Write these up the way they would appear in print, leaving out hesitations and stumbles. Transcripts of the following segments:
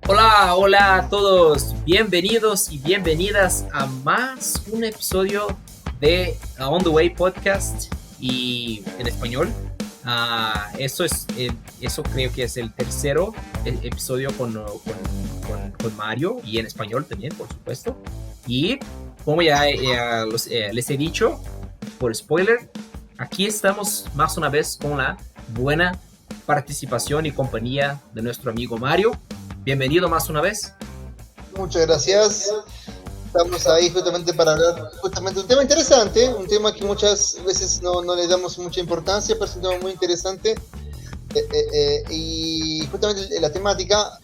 Hola, hola a todos, bienvenidos y bienvenidas a más un episodio de On the Way Podcast y en español. Eso creo que es el tercero episodio con Mario y en español también, por supuesto. Y como ya les he dicho, por spoiler, aquí estamos más una vez con la buena participación y compañía de nuestro amigo Mario. Bienvenido más una vez. Muchas gracias. Estamos ahí justamente para hablar justamente un tema interesante, un tema que muchas veces no le damos mucha importancia, pero es un tema muy interesante. Y justamente la temática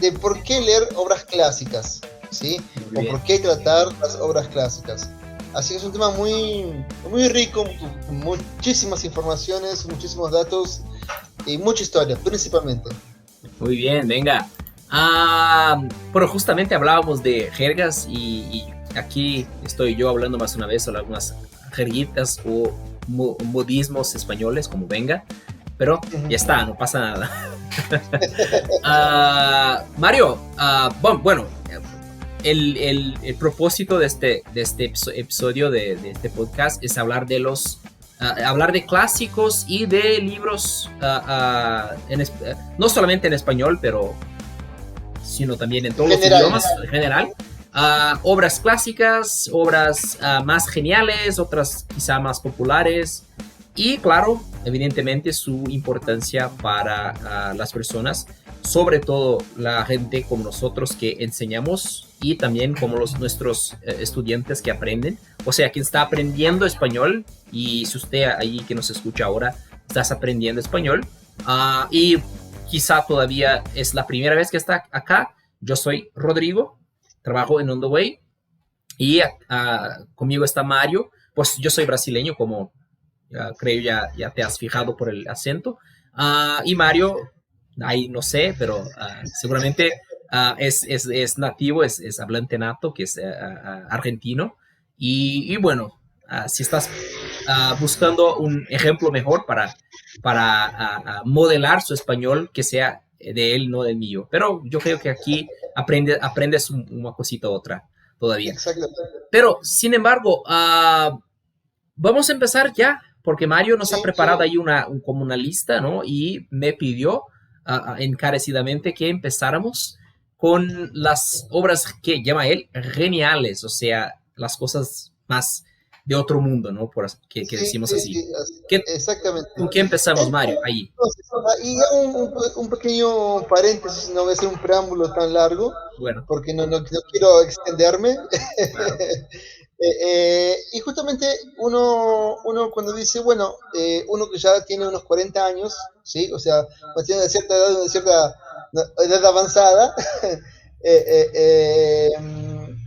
de por qué leer obras clásicas, ¿sí? O por qué tratar las obras clásicas. Así que es un tema muy rico, con muchísimas informaciones, muchísimos datos y mucha historia, principalmente. Muy bien, venga. Bueno, justamente hablábamos de jergas y aquí estoy yo hablando más una vez sobre algunas jerguitas o modismos españoles, como venga, pero ya está, no pasa nada. Mario, bueno, el propósito de este episodio de este podcast es hablar de hablar de clásicos y de libros, no solamente en español, pero sino también en todos los idiomas en general. Obras clásicas, obras más geniales, otras quizá más populares y claro, evidentemente su importancia para las personas, sobre todo la gente como nosotros que enseñamos y también como nuestros estudiantes que aprenden, o sea, quien está aprendiendo español y si usted ahí que nos escucha ahora estás aprendiendo español y quizá todavía es la primera vez que está acá. Yo soy Rodrigo, trabajo en On the Way y conmigo está Mario. Pues yo soy brasileño, como creo ya te has fijado por el acento. Y Mario, ahí no sé, pero seguramente es nativo, es hablante nato, que es argentino. Y bueno, si estás buscando un ejemplo mejor para modelar su español, que sea de él, no del mío. Pero yo creo que aquí aprendes una cosita u otra todavía. Exactamente. Pero, sin embargo, vamos a empezar ya, porque Mario nos ha preparado ahí como una lista, ¿no? Y me pidió encarecidamente que empezáramos con las obras que llama él geniales, o sea, las cosas más de otro mundo, ¿no? Que decimos así. Exactamente. ¿Con qué empezamos, Mario? Ahí. Y un pequeño paréntesis, no voy a hacer un preámbulo tan largo, Bueno. porque no quiero extenderme. Claro. Y justamente uno cuando dice, bueno, uno que ya tiene unos 40 años, ¿sí? O sea, tiene de cierta edad avanzada, ¿qué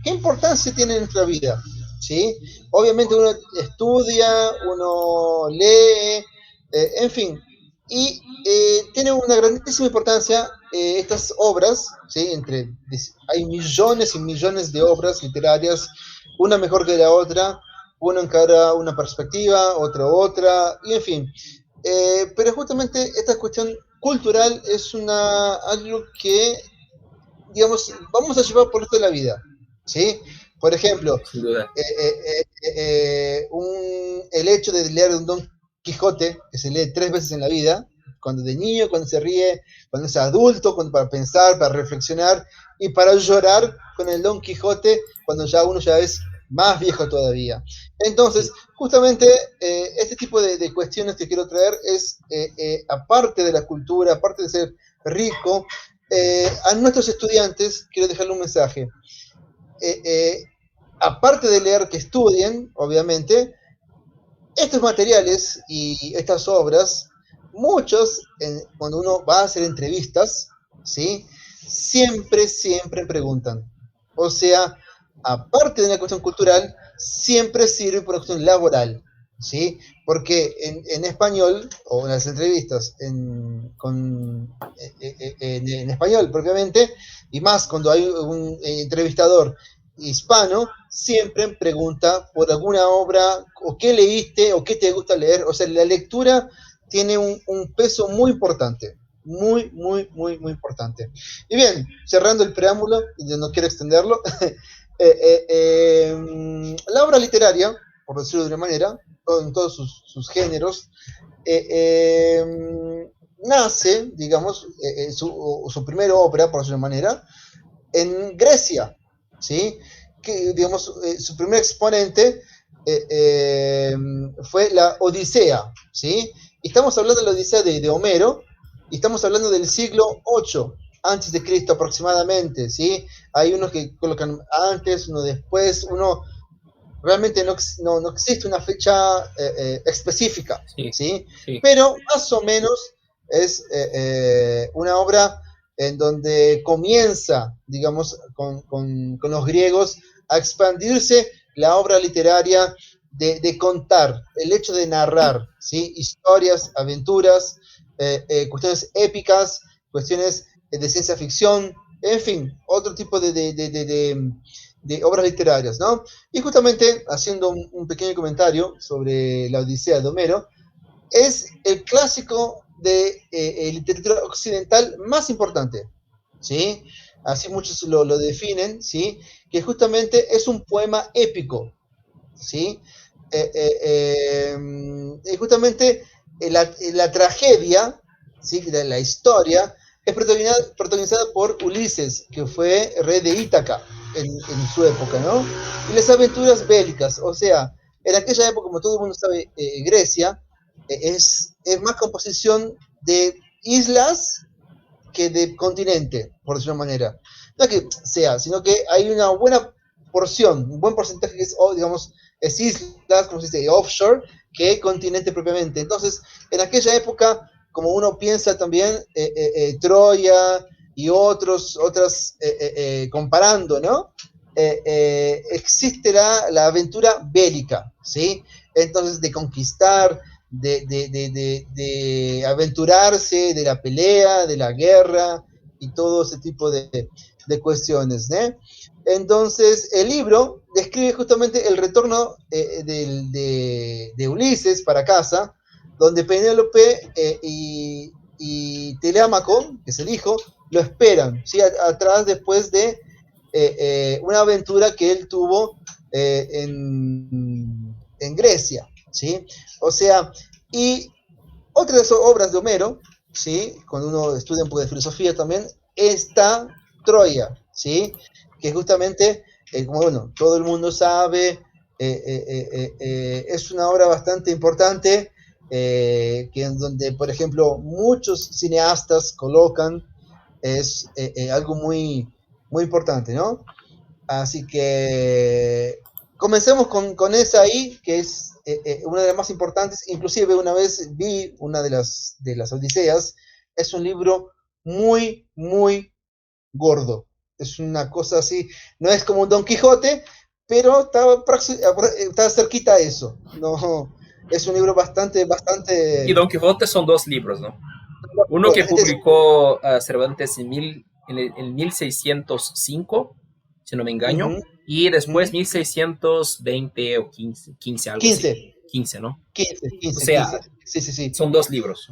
importancia tiene en nuestra vida? ¿Sí? Obviamente uno estudia, uno lee, en fin, y tiene una grandísima importancia estas obras, ¿sí? Hay millones y millones de obras literarias, una mejor que la otra, uno encara una perspectiva, otra, y en fin. Pero justamente esta cuestión cultural es algo que, digamos, vamos a llevar por el resto de la vida, ¿sí? Por ejemplo, Sin duda. El hecho de leer un Don Quijote, que se lee 3 veces en la vida, cuando de niño, cuando se ríe, cuando es adulto, para pensar, para reflexionar, y para llorar con el Don Quijote, cuando uno ya es más viejo todavía. Entonces, justamente, este tipo de cuestiones que quiero traer es, aparte de la cultura, aparte de ser rico, a nuestros estudiantes quiero dejarle un mensaje. Aparte de leer, que estudien, obviamente, estos materiales y estas obras, muchos, cuando uno va a hacer entrevistas, ¿sí? Siempre preguntan. O sea, aparte de una cuestión cultural, siempre sirve por una cuestión laboral, ¿sí? Porque en español, o en las entrevistas en español propiamente, y más cuando hay un entrevistador hispano, siempre pregunta por alguna obra, o qué leíste, o qué te gusta leer. O sea, la lectura tiene un peso muy importante, muy, muy, muy, muy importante. Y bien, cerrando el preámbulo, yo no quiero extenderlo, la obra literaria, por decirlo de una manera, en todos sus géneros, nace, digamos, su primera obra, por decirlo de una manera, en Grecia, ¿sí? Que, digamos, su primer exponente fue la Odisea, ¿sí? Y estamos hablando de la Odisea de Homero, y estamos hablando del siglo 8 antes de Cristo aproximadamente, ¿sí? Hay unos que colocan antes, uno después, uno realmente no existe una fecha específica, Sí, ¿sí? sí, Pero más o menos es una obra en donde comienza, digamos, con los griegos a expandirse la obra literaria de contar, el hecho de narrar, ¿sí? Historias, aventuras, cuestiones épicas, cuestiones de ciencia ficción, en fin, otro tipo de obras literarias, ¿no? Y justamente, haciendo un pequeño comentario sobre la Odisea de Homero, es el clásico de literatura occidental más importante, ¿sí? Así muchos lo definen, ¿sí? Que justamente es un poema épico, ¿sí? Justamente la tragedia, ¿sí? La historia, es protagonizada por Ulises, que fue rey de Ítaca en su época, ¿no? Y las aventuras bélicas, o sea, en aquella época, como todo el mundo sabe, Grecia es más composición de islas que de continente, por decirlo de una manera. No es que sea, sino que hay una buena porción, un buen porcentaje que es, digamos, es islas, como se dice, offshore, que continente propiamente. Entonces, en aquella época, como uno piensa también, Troya y otras, comparando, ¿no? Existe la aventura bélica, ¿sí? Entonces, de conquistar, de aventurarse, de la pelea, de la guerra y todo ese tipo de cuestiones, ¿eh? Entonces, el libro describe justamente el retorno de Ulises para casa, donde Penélope y Telémaco, que es el hijo, lo esperan, ¿sí? Atrás después de una aventura que él tuvo en Grecia, ¿sí? O sea, y otra de esas obras de Homero, ¿sí? Cuando uno estudia un poco de filosofía también, está Troya, ¿sí? Que justamente, como bueno, todo el mundo sabe, es una obra bastante importante, que en donde, por ejemplo, muchos cineastas colocan, es algo muy, muy importante, ¿no? Así que comencemos con esa ahí, que es una de las más importantes. Inclusive una vez vi una de las Odiseas. Es un libro muy, muy gordo. Es una cosa así. No es como un Don Quijote, pero está cerquita a eso. No, es un libro bastante, y bastante Don Quijote son dos libros, ¿no? Uno que fuerte. publicó Cervantes en 1605, si no me engaño, Ujú, y después ujú. 1620 o 15 algo así. 15, 15, ¿no? 15, O 15, sea, 15. Sí, sí, sí. son dos libros.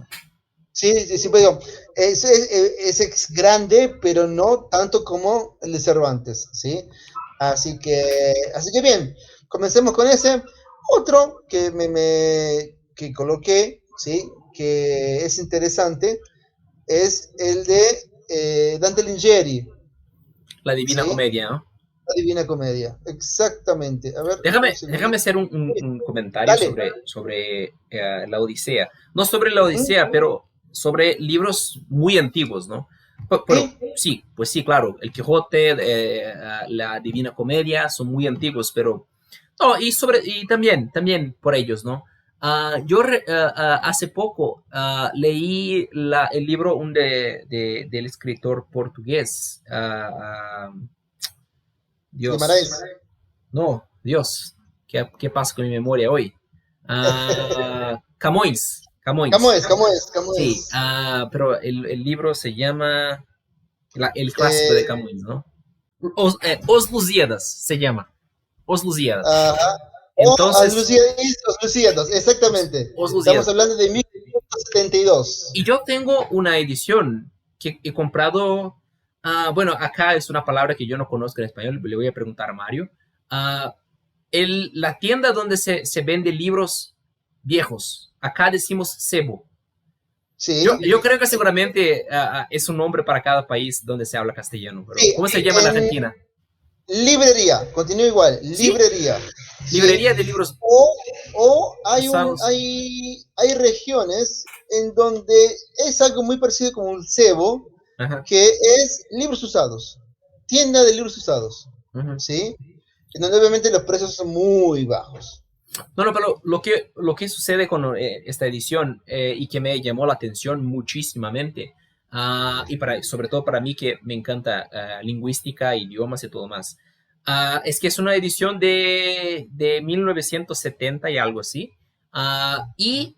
Sí, sí, sí, pero digo, es grande, pero no tanto como el de Cervantes, ¿sí? Así que bien, comencemos con ese. Otro que coloqué, ¿sí? Que es interesante, es el de Dante Alighieri, La Divina ¿sí? Comedia, ¿no? La Divina Comedia, exactamente. A ver, un Déjame segundo. hacer un comentario Dale. sobre la Odisea. No sobre la Ujú. Odisea, pero sobre libros muy antiguos, ¿no? Pero Sí, sí, pues sí, claro, El Quijote, la Divina Comedia son muy antiguos, pero no, y también por ellos, ¿no? Hace poco leí el libro del escritor portugués, Dios, Guimarães. no, Dios, ¿qué pasa con mi memoria hoy? Camões, Camões, sí, Camões. pero el libro se llama el clásico de Eh, Camões, ¿no? Os Lusíadas se llama, Os Lusíadas. Ajá. O Entonces, Los Lusíadas, exactamente. Os Estamos Lusíadas, hablando de 72. Y yo tengo una edición que he comprado, bueno, acá es una palabra que yo no conozco en español, le voy a preguntar a Mario. Ah, la tienda donde se vende libros viejos, acá decimos cebo. Sí, Yo creo que seguramente es un nombre para cada país donde se habla castellano, pero sí, ¿cómo se llama en Argentina? librería, continúa igual, ¿Sí? librería. ¿Sí? Librería de libros O usados. hay regiones en donde es algo muy parecido como un cebo, Ajá, que es libros usados, tienda de libros usados, ajá. ¿sí? En donde obviamente los precios son muy bajos. No, no, pero lo que sucede con esta edición y que me llamó la atención muchísimamente, y sobre todo para mí que me encanta lingüística, idiomas y todo más, es que es una edición de 1970 y algo así. Y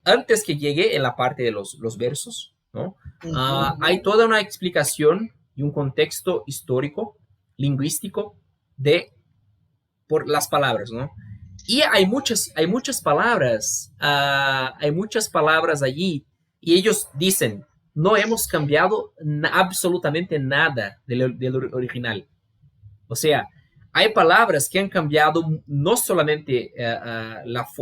antes que llegue en la parte de los versos, ¿no? Ujú. Hay toda una explicación y un contexto histórico, lingüístico, por las palabras, ¿no? Y hay muchas palabras allí y ellos dicen, no hemos cambiado absolutamente nada del original. O sea, hay palabras que han cambiado no solamente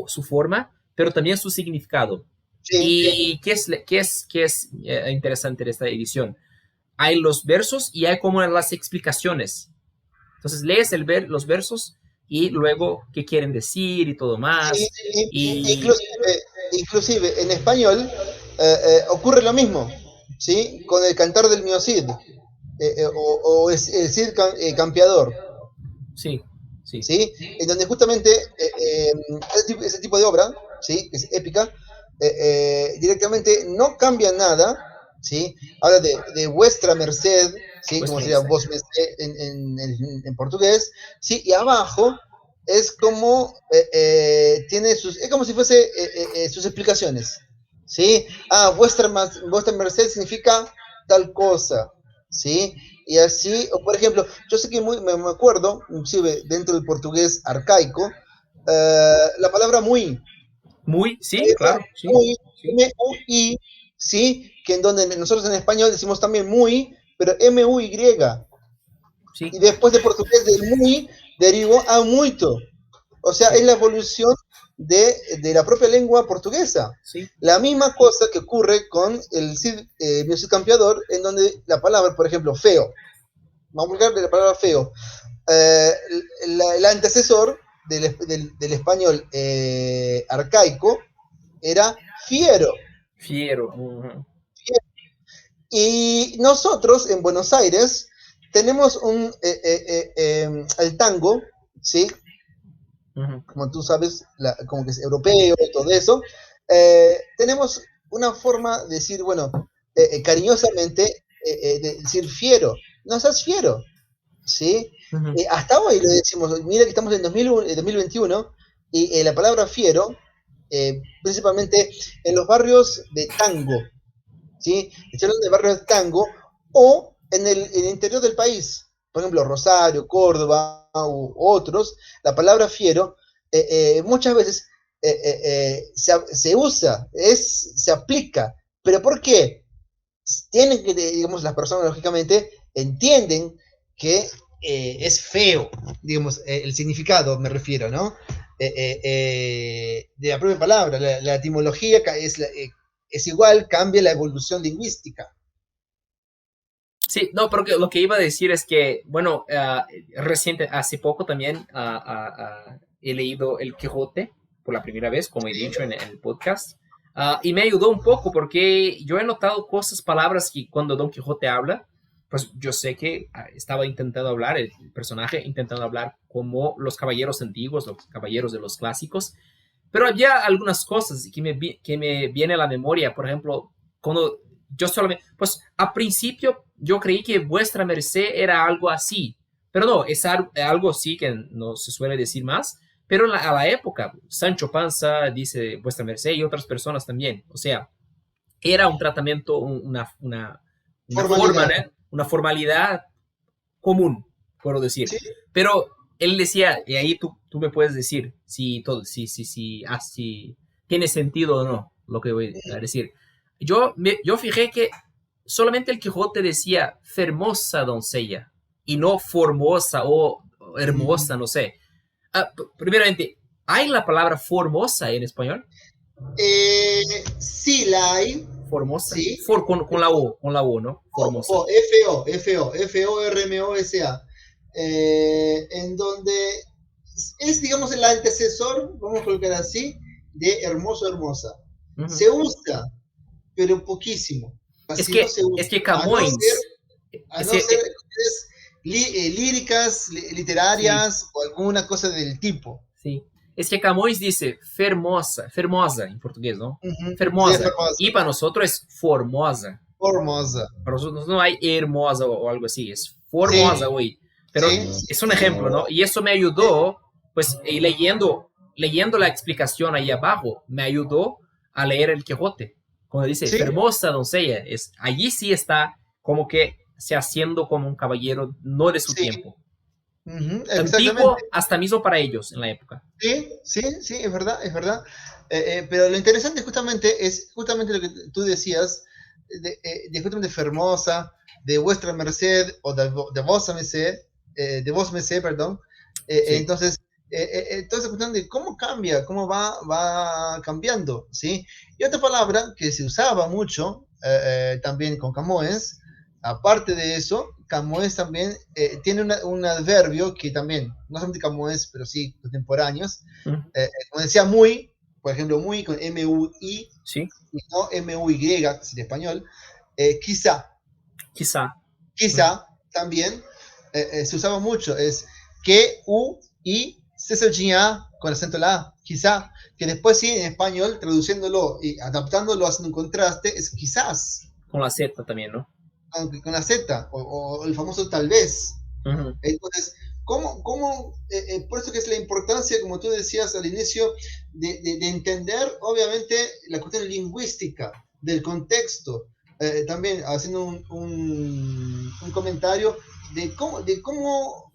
su forma, pero también su significado. Sí, ¿Y qué es interesante de esta edición? Hay los versos y hay como las explicaciones. Entonces lees los versos y luego qué quieren decir y todo sí, más. Y inclusive en español ocurre lo mismo, ¿sí? Con el cantar del mío Cid, o el Cid campeador, sí, sí, ¿sí? En donde justamente ese tipo de obra, ¿sí? Que es épica, directamente no cambia nada, ¿sí? Habla de vuestra merced, ¿sí? Como vuestra sería merced. vos merced en portugués, ¿sí? Y abajo es como tiene es como si fuese sus explicaciones, ¿sí? Vuestra merced significa tal cosa, ¿sí? Y así, o por ejemplo, yo sé que me acuerdo, inclusive dentro del portugués arcaico, la palabra muy, Muy, sí, esa claro, sí, muy, sí, M-U-I, ¿sí? Que en donde nosotros en español decimos también muy, pero M-U-Y. sí, Y después de portugués del muy derivó a muito. O sea, sí, es la evolución de la propia lengua portuguesa. sí. La misma cosa que ocurre con el Cid Campeador, en donde la palabra, por ejemplo, feo, vamos a hablar de la palabra feo, eh, el antecesor del español arcaico era fiero. Fiero. Ujú, Y nosotros en Buenos Aires tenemos el tango, ¿sí? ujú. Como tú sabes, como que es europeo, todo eso. Tenemos una forma de decir, bueno, cariñosamente, de decir fiero. No seas fiero, ¿sí? Ujú. Hasta hoy lo decimos, mira que estamos en 2021 y la palabra fiero, principalmente en los barrios de tango, ¿sí? Estoy hablando de barrios de tango o en el interior del país, por ejemplo, Rosario, Córdoba u otros, la palabra fiero muchas veces se usa, se aplica. ¿Pero por qué? Tienen que, digamos, las personas lógicamente entienden que es feo, digamos, el significado, me refiero, ¿no? De la propia palabra, la etimología es igual, cambia la evolución lingüística. Sí, no, pero lo que iba a decir es que, bueno, hace poco también he leído El Quijote por la primera vez, como he ¿Sí? dicho en el podcast, y me ayudó un poco porque yo he notado cosas, palabras que cuando Don Quijote habla, pues yo sé que estaba intentando hablar, el personaje intentando hablar como los caballeros antiguos, los caballeros de los clásicos, pero había algunas cosas que me viene a la memoria, por ejemplo, cuando yo solamente, pues a principio yo creí que vuestra merced era algo así, pero no, es algo sí que no se suele decir más, pero a la época, Sancho Panza dice vuestra merced y otras personas también, o sea, era un tratamiento, una forma, ¿no? Formalidad. Una formalidad común, puedo decir. ¿Sí? Pero él decía, y ahí tú me puedes decir si todo, si tiene sentido o no. lo que voy a decir. Yo fijé que solamente el Quijote decía hermosa doncella y no formosa o hermosa, no sé. Primeramente, ¿hay la palabra formosa en español? Sí la hay, Formosa. sí. Con la O, ¿no? Formosa. F-O-R-M-O-S-A. En donde es, digamos, el antecesor, vamos a colocar así, de hermoso, hermosa. Ujú. Se usa, pero poquísimo. Casi no se usa. Es que Camões, A no ser líricas, literarias sí, o alguna cosa del tipo. sí. Es que Camões dice fermosa en portugués, ¿no? Ujú. Sí, es Fermosa. hermosa. Y para nosotros es formosa. Formosa. Para nosotros no hay hermosa o algo así, es Sí, formosa, güey. Pero sí, es un ejemplo, ¿no? Y eso me ayudó, pues, y leyendo la explicación ahí abajo, me ayudó a leer el Quijote. Cuando dice, sí. hermosa doncella, allí sí está como que se haciendo como un caballero, no de su Sí, tiempo. exactamente. Antiguo hasta mismo para ellos en la época. Sí, sí, sí, es verdad, es verdad. Pero lo interesante justamente es justamente lo que tú decías, de justamente Fermosa, de vuestra merced, o de vos merced, de vos merced, perdón. Sí. Entonces, toda esa cuestión de cómo cambia, cómo va cambiando, ¿sí? Y otra palabra que se usaba mucho también con Camões, aparte de eso, Camões también tiene un adverbio que también, no solamente Camões, pero sí contemporáneos, como decía muy, por ejemplo, muy con M-U-I, Sí, y no M-U-Y, que es en español, quizá, quizá. quizá también se usaba mucho, es Q-U-I, C con acento la A, quizá, que después sí en español, traduciéndolo y adaptándolo, haciendo un contraste, es quizás, Con la Z también, ¿no? con la Z, o el famoso tal vez. Ujú. Entonces, por eso que es la importancia, como tú decías al inicio, de entender, obviamente, la cuestión lingüística, del contexto, también haciendo un comentario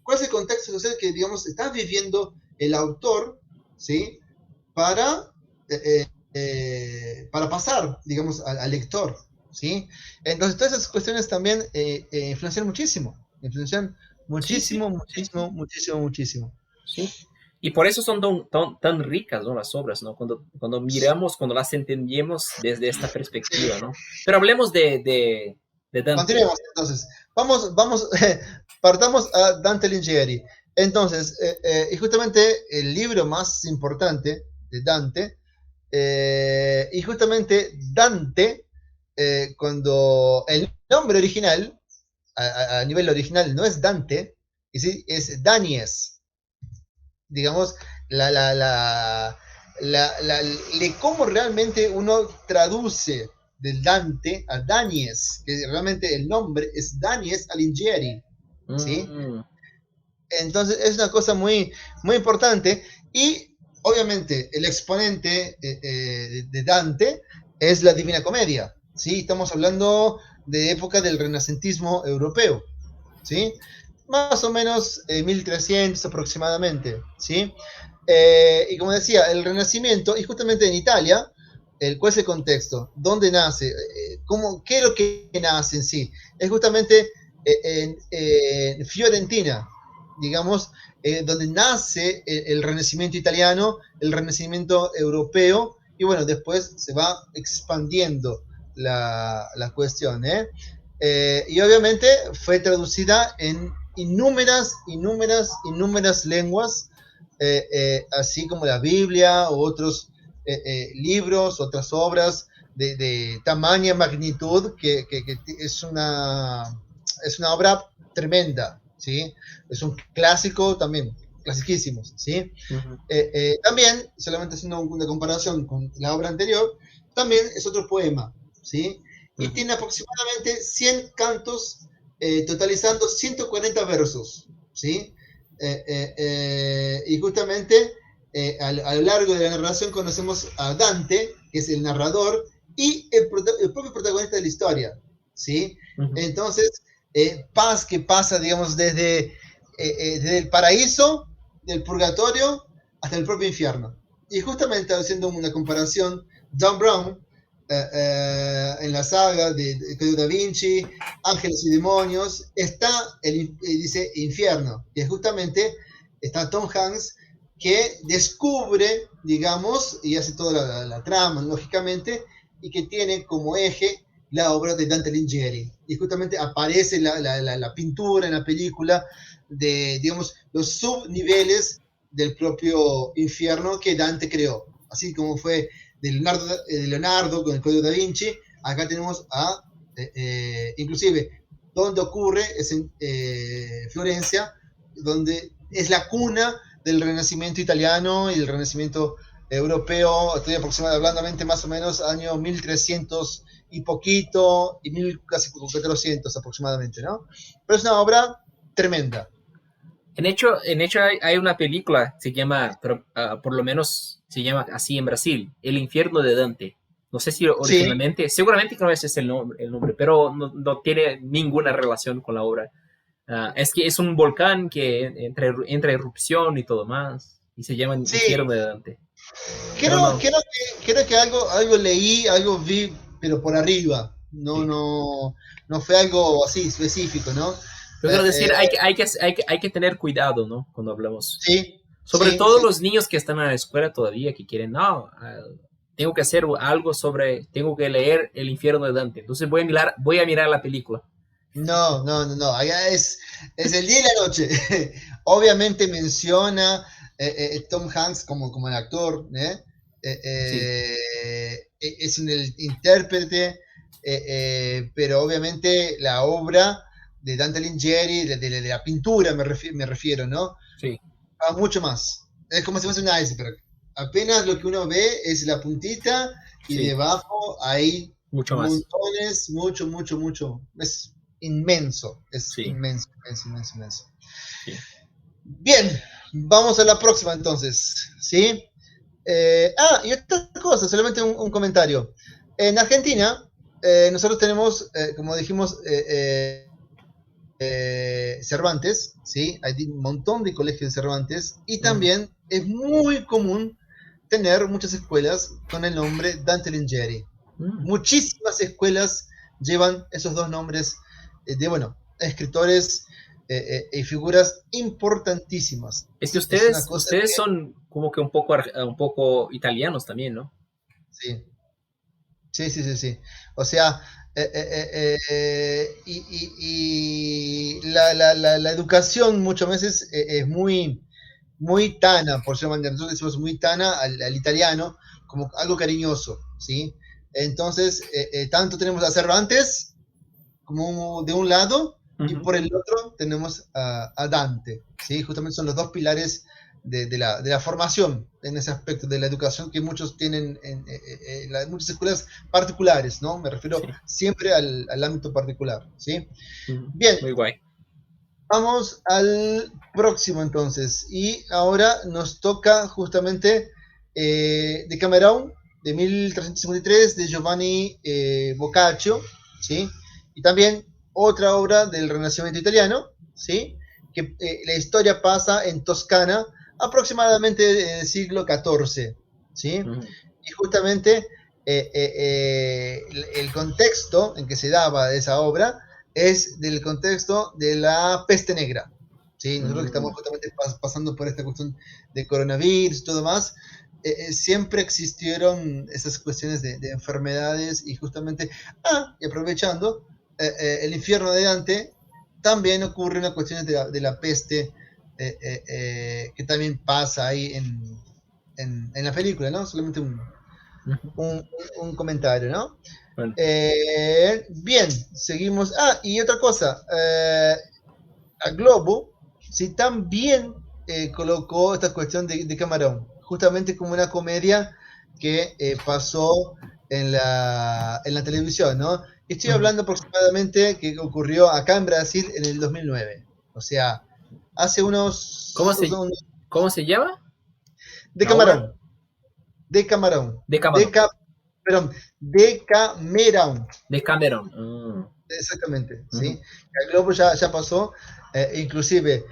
cuál es el contexto social que, digamos, está viviendo el autor, ¿sí? Para, para pasar, digamos, al lector, ¿sí? Entonces, todas esas cuestiones también influencian muchísimo, influencian Sí, sí, muchísimo, sí, muchísimo, muchísimo, muchísimo. sí. Y por eso son tan ricas, ¿no? Las obras, ¿no? Cuando miramos, cuando las entendemos desde esta perspectiva, ¿no? Pero hablemos de Dante. Continuemos entonces. Vamos, partamos a Dante Alighieri. Entonces, y justamente el libro más importante de Dante, y justamente Dante, cuando el nombre original, a nivel original, no es Dante, y sí, es Danies. Digamos, la, la, la, cómo realmente uno traduce del Dante a Danies, que realmente el nombre es Danies Alighieri, ¿sí? Mm, Entonces es una cosa muy, muy importante y obviamente el exponente de Dante es la Divina Comedia, ¿sí? Estamos hablando de época del renacentismo europeo, ¿sí? Más o menos 1300 aproximadamente, ¿sí? Y como decía, el Renacimiento, y justamente en Italia, ¿cuál es el contexto? ¿Dónde nace? ¿Qué es lo que nace en sí? Es justamente en Fiorentina, digamos, donde nace el Renacimiento italiano, el Renacimiento europeo, y bueno, después se va expandiendo la cuestión, ¿eh? Y obviamente fue traducida en innumerables lenguas, así como la Biblia o otros libros, otras obras de tamaña magnitud, que es una obra tremenda, ¿sí? Es un clásico también, clasiquísimos, ¿sí? ujú. También, solamente haciendo una comparación con la obra anterior, también es otro poema, ¿sí? Y Ujú. tiene aproximadamente 100 cantos, totalizando 140 versos, ¿sí? Y justamente a lo largo de la narración conocemos a Dante, que es el narrador, y el propio protagonista de la historia, ¿sí? Ujú. Entonces, paz que pasa, digamos, desde el paraíso, del purgatorio, hasta el propio infierno. Y justamente haciendo una comparación, John Brown en la saga de Código Da Vinci, Ángeles y Demonios, está dice infierno, que justamente está Tom Hanks que descubre, digamos, y hace toda la trama, lógicamente, y que tiene como eje la obra de Dante Alighieri. Y justamente aparece la pintura en la película de, digamos, los subniveles del propio infierno que Dante creó. Así como fue de Leonardo con el Código Da Vinci, acá tenemos a, inclusive, donde ocurre es en Florencia, donde es la cuna del Renacimiento italiano y el Renacimiento europeo. Estoy aproximadamente más o menos año 1300 y poquito, y casi 1400 aproximadamente, ¿no? Pero es una obra tremenda. En hecho hay una película, se llama, pero, por lo menos se llama así en Brasil, El infierno de Dante. No sé si originalmente, sí. Seguramente que no ese es el nombre, pero no tiene ninguna relación con la obra. Es que es un volcán que entra en erupción y todo más, y se llama Sí, Infierno de Dante. creo que algo leí, algo vi, pero por arriba. No, Sí. no fue algo así específico, ¿no? Yo quiero decir, hay que tener cuidado, ¿no? Cuando hablamos. Sí, Sobre sí, todo sí. los niños que están en la escuela todavía, que quieren, no, tengo que hacer algo sobre, tengo que leer El infierno de Dante. Entonces voy a mirar la película. No. Allá es el día y la noche. Obviamente menciona Tom Hanks como el actor, ¿eh? Sí, Es el intérprete, pero obviamente la obra de Dante Alighieri, de la pintura me refiero, ¿no? sí, A mucho más. Es como si fuese un iceberg. Apenas lo que uno ve es la puntita y sí, debajo hay mucho más. montones, mucho. Es inmenso, es Sí, inmenso. sí. Bien, vamos a la próxima entonces, ¿sí? Y otra cosa, solamente un comentario. En Argentina, nosotros tenemos, como dijimos, Cervantes, ¿sí? Hay un montón de colegios de Cervantes y Ujú. también es muy común tener muchas escuelas con el nombre Dante Alighieri. Mm. Muchísimas escuelas llevan esos dos nombres de, bueno, escritores y figuras importantísimas. Es que Es una cosa ustedes que, son como que un poco italianos también, ¿no? sí, sí. O sea, la educación muchas veces es muy tana, por ser manera. Nosotros decimos muy tana al italiano, como algo cariñoso, ¿sí? Entonces, tanto tenemos a Cervantes como de un lado, y Ujú. por el otro tenemos a Dante, ¿sí? Justamente son los dos pilares de la formación en ese aspecto de la educación que muchos tienen en muchas escuelas particulares, ¿no? Me refiero Sí. siempre al ámbito particular, ¿sí? Ujú. Bien, Muy guay. vamos al próximo entonces. Y ahora nos toca justamente Decamerón de 1353 de Giovanni Boccaccio, ¿sí? Y también otra obra del Renacimiento italiano, ¿sí? Que la historia pasa en Toscana aproximadamente en el siglo XIV, ¿sí? Ujú. Y justamente el contexto en que se daba esa obra es del contexto de la peste negra. ¿Sí? Nosotros que estamos Mm. justamente pasando por esta cuestión de coronavirus y todo más, siempre existieron esas cuestiones de enfermedades y justamente, y aprovechando, el infierno de Dante, también ocurre una cuestión de la peste que también pasa ahí en la película, ¿no? Solamente Ujú. un, un comentario, ¿no? Bueno, Bien, seguimos. Y otra cosa, a Globo, sí, también colocó esta cuestión de Camarón, justamente como una comedia que pasó en la televisión, ¿no? Estoy ujú. hablando aproximadamente que ocurrió acá en Brasil en el 2009. O sea, hace ¿Cómo cómo se llama de la obra? Camarón, de Camarón, De Cameron. perdón, de Camerón. De Cameron. Mm. Exactamente, Ujú. ¿sí? El globo ya pasó, inclusive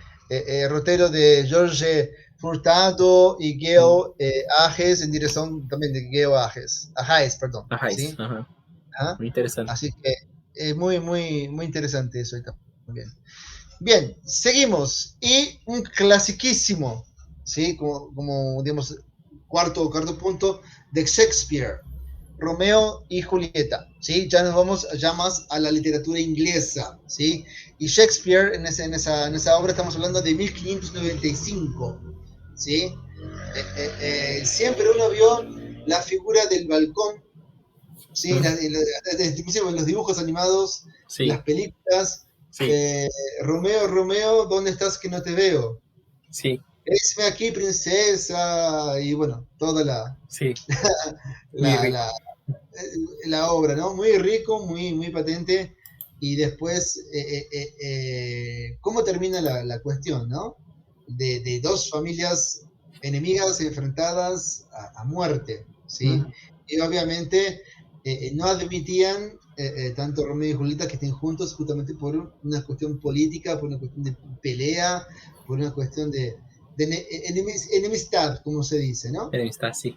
Rotero de George Furtado y Geo Ajes en dirección también de Geo Ajaes, perdón. Ajá, ¿Sí? ajá. ¿Ah? Muy interesante. Así que es muy interesante eso también. Bien, seguimos. Y un clasiquísimo, ¿sí? Como digamos, cuarto punto, de Shakespeare, Romeo y Julieta, ¿sí? Ya nos vamos ya más a la literatura inglesa, ¿sí? Y Shakespeare, en esa obra estamos hablando de 1595, ¿sí? Siempre uno vio la figura del balcón, ¿sí? Inclusive en los dibujos animados, Sí, las películas, sí, Romeo, Romeo, ¿dónde estás que no te veo? sí, Esme aquí, princesa, y bueno, toda sí. Muy la, rico. la, la obra, ¿no? Muy rico, muy patente, y después, ¿cómo termina la cuestión, ¿no? De dos familias enemigas enfrentadas a muerte, ¿sí? Mm, Y obviamente no admitían tanto Romeo y Julieta que estén juntos justamente por una cuestión política, por una cuestión de pelea, por una cuestión de enemistad, como se dice, ¿no? está, sí.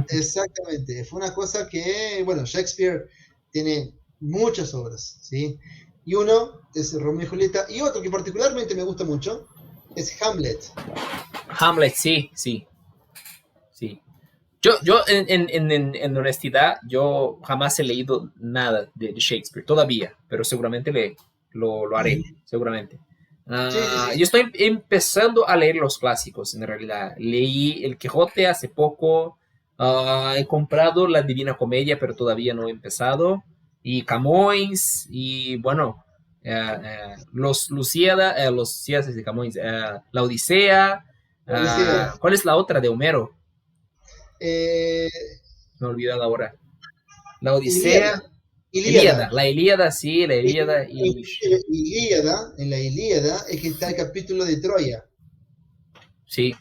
Exactamente, fue una cosa que, bueno, Shakespeare tiene muchas obras, ¿sí? Y uno es Romeo y Julieta, y otro que particularmente me gusta mucho es Hamlet. Hamlet, sí, sí, sí. Yo en honestidad, yo jamás he leído nada de Shakespeare, todavía, pero seguramente lo haré, seguramente. Sí, sí, sí. Yo estoy empezando a leer los clásicos, en realidad. Leí El Quijote hace poco, he comprado La Divina Comedia, pero todavía no he empezado, y Camões, y bueno, los Lucíada, los Lucíadas de Camões, La Odisea, La Odisea. ¿cuál es la otra de Homero? Eh, Me he olvidado ahora. La Ilíada. Odisea, Ilíada. Ilíada, la Ilíada, sí, la Ilíada y... Inclusive, Ilíada, en la Ilíada es que está el capítulo de Troya, Sí, ¿sí?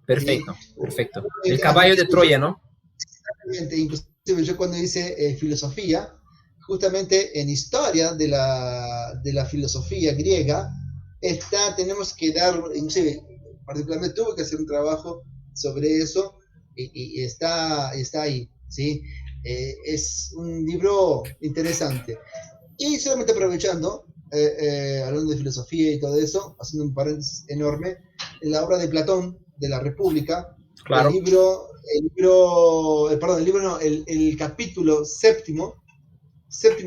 perfecto, perfecto. El caballo de Inclusive yo, Troya, ¿no? inclusive yo cuando hice filosofía, justamente en historia de la filosofía griega, tenemos que dar, inclusive, particularmente tuve que hacer un trabajo sobre eso y está ahí, ¿sí? Es un libro interesante. Y solamente aprovechando, hablando de filosofía y todo eso, haciendo un paréntesis enorme, en la obra de Platón, de la República, Claro, perdón, el libro no, el capítulo séptimo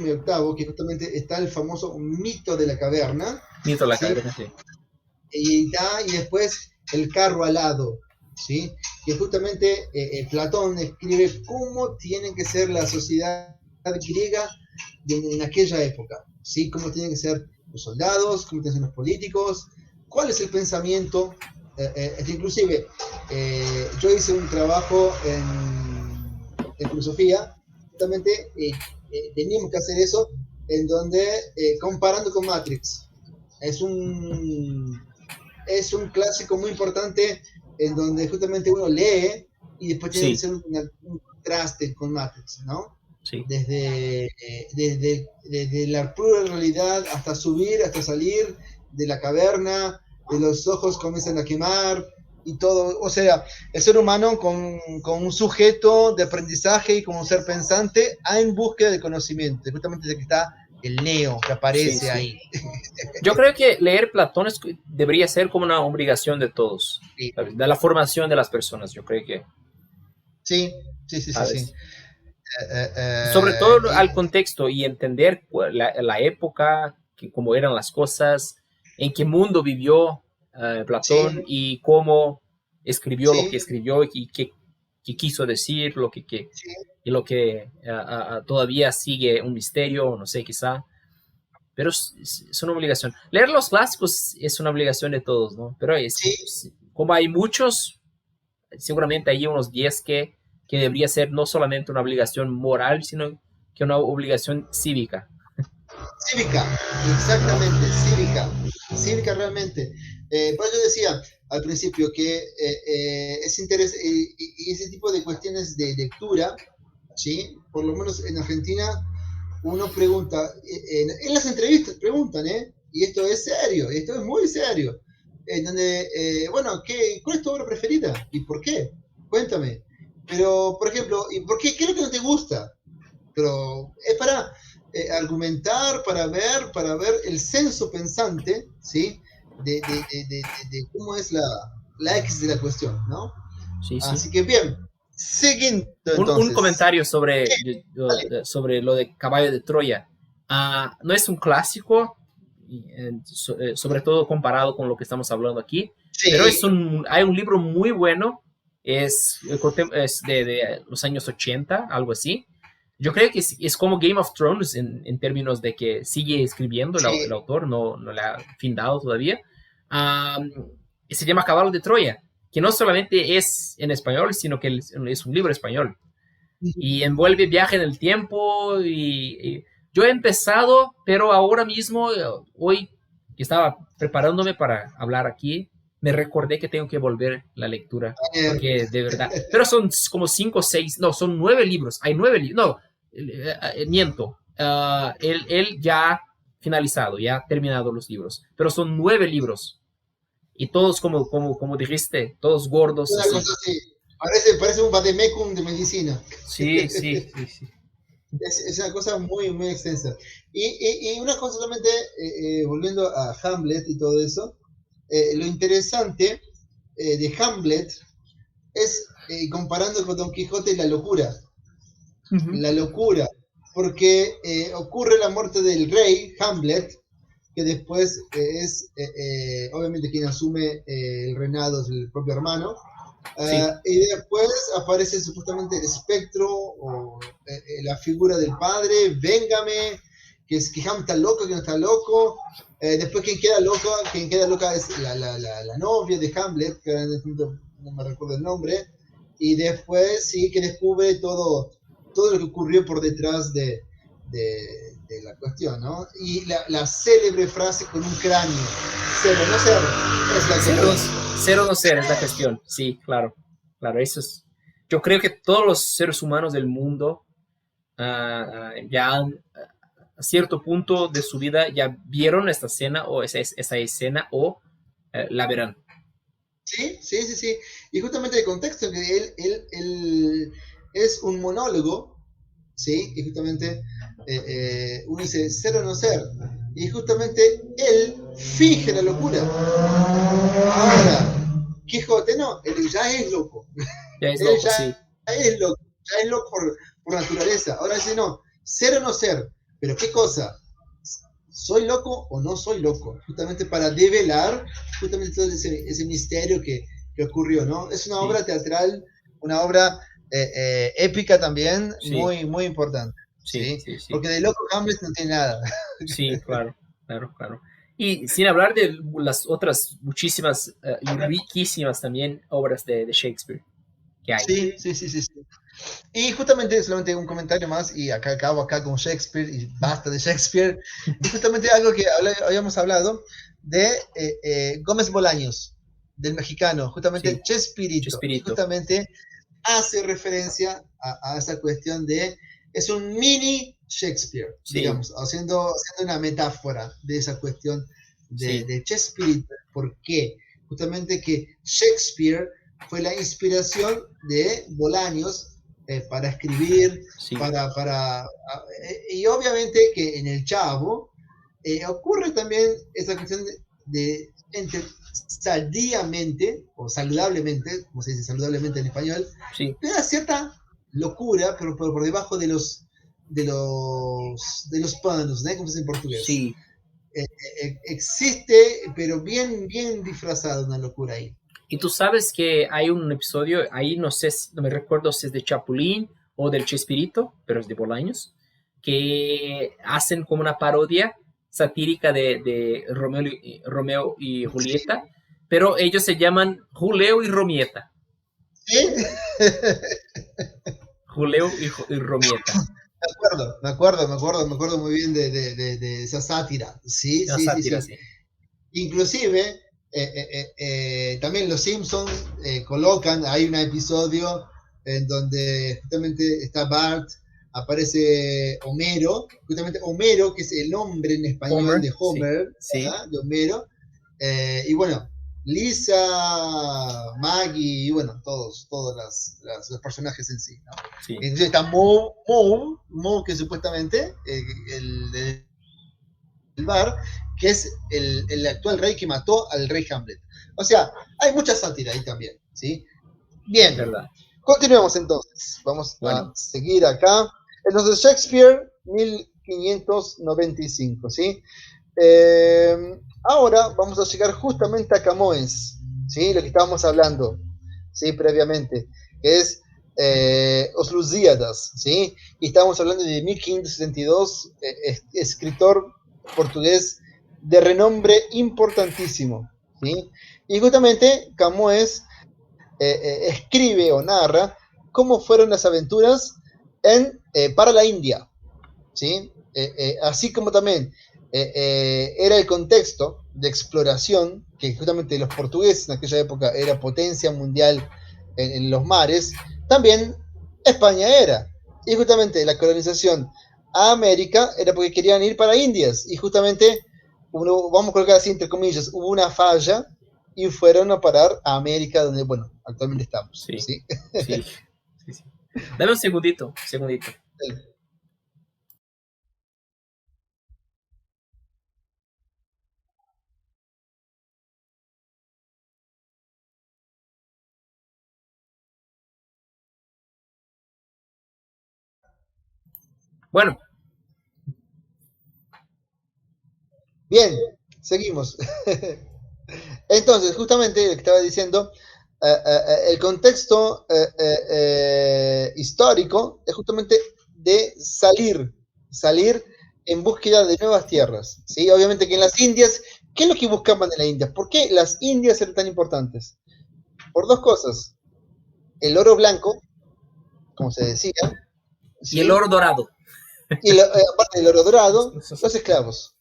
y octavo, que justamente está el famoso mito de la caverna, mito la ¿sí? caverna, sí. Y después el carro alado, ¿sí? Que justamente Platón escribe cómo tiene que ser la sociedad griega en aquella época, ¿sí? Cómo tienen que ser los soldados, cómo tienen que ser los políticos, cuál es el pensamiento. Inclusive, yo hice un trabajo en filosofía, justamente teníamos que hacer eso, en donde, comparando con Matrix, es un, es un clásico muy importante en donde justamente uno lee y después tiene que Sí, hacer un contraste con Matrix, ¿no? sí. Desde la pura realidad hasta subir, hasta salir de la caverna, de los ojos comienzan a quemar y todo. O sea, el ser humano con un sujeto de aprendizaje y como un ser pensante en búsqueda de conocimiento. Justamente de que está el Neo que Sí, aparece sí. ahí. Yo creo que leer Platón debería ser como una obligación de todos, Sí, ¿sabes? De la formación de las personas, yo creo que, sí, sí, sí, sí. Sí. ¿sabes? Sobre todo Y, al contexto y entender la época, cómo eran las cosas, en qué mundo vivió sí, Platón y cómo escribió lo que sí, escribió y qué quiso decir, sí, y lo que todavía sigue un misterio, no sé, quizá. Pero es una obligación. Leer los clásicos es una obligación de todos, ¿no? Pero sí, como hay muchos, seguramente hay unos 10 que debería ser no solamente una obligación moral, sino que una obligación cívica, cívica, ¿no? exactamente, cívica realmente. Pues yo decía al principio que es interesante y ese tipo de cuestiones de lectura, ¿sí? Por lo menos en Argentina, uno pregunta, en las entrevistas preguntan, ¿eh? Y esto es serio, esto es muy serio. en donde, bueno, ¿cuál es tu obra preferida? ¿Y por qué? Cuéntame. Pero, por ejemplo, ¿y por qué? ¿Qué es lo que no te gusta? Pero es para argumentar, para ver el senso pensante, ¿sí? De cómo es la X de la cuestión, ¿no? Sí, sí. Así que bien, siguiendo Un entonces. comentario ¿Qué? Vale. sobre lo de Caballo de Troya. No es un clásico, sobre todo comparado con lo que estamos hablando aquí, pero Sí, hay un libro muy bueno, es de los años 80, algo así. Yo creo que es como Game of Thrones en términos de que sigue escribiendo el sí. autor, no le ha findado todavía. Um, Se llama Caballo de Troya, que no solamente es en español, sino que es un libro español y envuelve viaje en el tiempo y yo he empezado, pero ahora mismo, hoy que estaba preparándome para hablar aquí, me recordé que tengo que volver la lectura, Eh, porque de verdad, pero son como 5 o 6, no, son 9 libros, hay 9 libros, no, miento, él ya ha finalizado, ya ha terminado los libros, pero son 9 libros y todos como dijiste, todos gordos una así. cosa así. Parece un vademecum de medicina. Sí, sí, sí, sí. Es una cosa muy, muy extensa. Y una cosa solamente, volviendo a Hamlet y todo eso, lo interesante de Hamlet es, comparando con Don Quijote, la locura. Ujú. La locura. Porque ocurre la muerte del rey, Hamlet, que después obviamente quien asume el reinado es el propio hermano. Sí, Y después aparece supuestamente el espectro o la figura del padre, véngame, que Ham está loco, que no está loco. Después quien queda loca es la novia de Hamlet, que en este momento no me recuerdo el nombre. Y después sí que descubre todo lo que ocurrió por detrás de la cuestión, ¿no? Y la célebre frase con un cráneo, cero, no cero, es la Ser o no, cuestión. ser o no ser es la cuestión. Sí, claro. Claro, eso es. Yo creo que todos los seres humanos del mundo ya a cierto punto de su vida ya vieron esta escena o esa escena o la verán. Sí, sí, sí, sí. Y justamente el contexto que él es un monólogo, ¿sí? Y justamente uno dice ser o no ser. Y justamente él finge la locura. Ahora, Quijote no, él ya es loco. Ya es Él loco, sí. ya es loco por naturaleza. Ahora dice no, ser o no ser. Pero ¿qué cosa? ¿Soy loco o no soy loco? Justamente para develar justamente todo ese misterio que ocurrió, ¿no? Es una Sí, obra teatral, una obra épica también, sí, muy, muy importante, sí, ¿sí? sí, sí. Porque de loco Hamlet no tiene nada. Sí, claro, claro, claro. Y sin hablar de las otras muchísimas y riquísimas también obras de Shakespeare que hay. Sí, sí, sí, sí, sí. Y justamente, solamente un comentario más, y acá acabo acá con Shakespeare, y basta de Shakespeare, y justamente algo que habíamos hablado de Gómez Bolaños, del mexicano, justamente Sí, Chespirito, y Chespirito. justamente hace referencia a esa cuestión es un mini Shakespeare, Sí, digamos, haciendo una metáfora de esa cuestión sí, de Chespirito. ¿Por qué? Justamente que Shakespeare fue la inspiración de Bolaños para escribir, sí, y obviamente que en el Chavo ocurre también esa cuestión entre saldíamente o saludablemente, como se dice saludablemente en español, sí, te da cierta locura, pero por debajo de los panos, ¿no? Como se dice en portugués. sí. Existe, pero bien, bien disfrazada una locura ahí. Y tú sabes que hay un episodio, ahí no sé, no me recuerdo si es de Chapulín o del Chespirito, pero es de Bolaños, que hacen como una parodia satírica de Romeo y Sí, Julieta, pero ellos se llaman Julio y Romieta. ¿sí? Julio y Romieta. Me acuerdo muy bien de esa sátira. Sí, Una sí, sí, sátira, sí. sí. Inclusive, también los Simpsons colocan, hay un episodio en donde justamente está Bart, aparece Homero, justamente Homero, que es el nombre en español Homer, de sí, Homer, sí, ¿verdad? De Homero. Y bueno, Lisa, Maggie y bueno, todos los personajes en sí, ¿no? Sí, Entonces está Moe, que supuestamente el bar, que es el actual rey que mató al rey Hamlet. O sea, hay mucha sátira ahí también, ¿sí? Bien, verdad. continuemos entonces. Vamos a Bueno, seguir acá. Entonces, Shakespeare, 1595, ¿sí? Ahora vamos a llegar justamente a Camões, ¿sí? Lo que estábamos hablando, ¿sí? Previamente, que es Os Lusíadas, ¿sí? Y estábamos hablando de 1572, escritor portugués de renombre importantísimo, ¿sí? Y justamente Camões escribe o narra cómo fueron las aventuras para la India, ¿sí? Así como también era el contexto de exploración, que justamente los portugueses en aquella época era potencia mundial en los mares, también España era. Y justamente la colonización a América era porque querían ir para Indias. Y justamente, vamos a colocar así entre comillas, hubo una falla y fueron a parar a América, donde, bueno, actualmente estamos. sí, ¿Sí? sí, sí, sí. Dame un segundito, segundito. Bueno, Bien, seguimos. Entonces, justamente lo que estaba diciendo, el contexto histórico es justamente de salir en búsqueda de nuevas tierras. ¿Sí? Obviamente que en las Indias, ¿qué es lo que buscaban en las Indias? ¿Por qué las Indias eran tan importantes? Por dos cosas. El oro blanco, como se decía, y el ¿sí? oro dorado. Y aparte del oro dorado, los esclavos.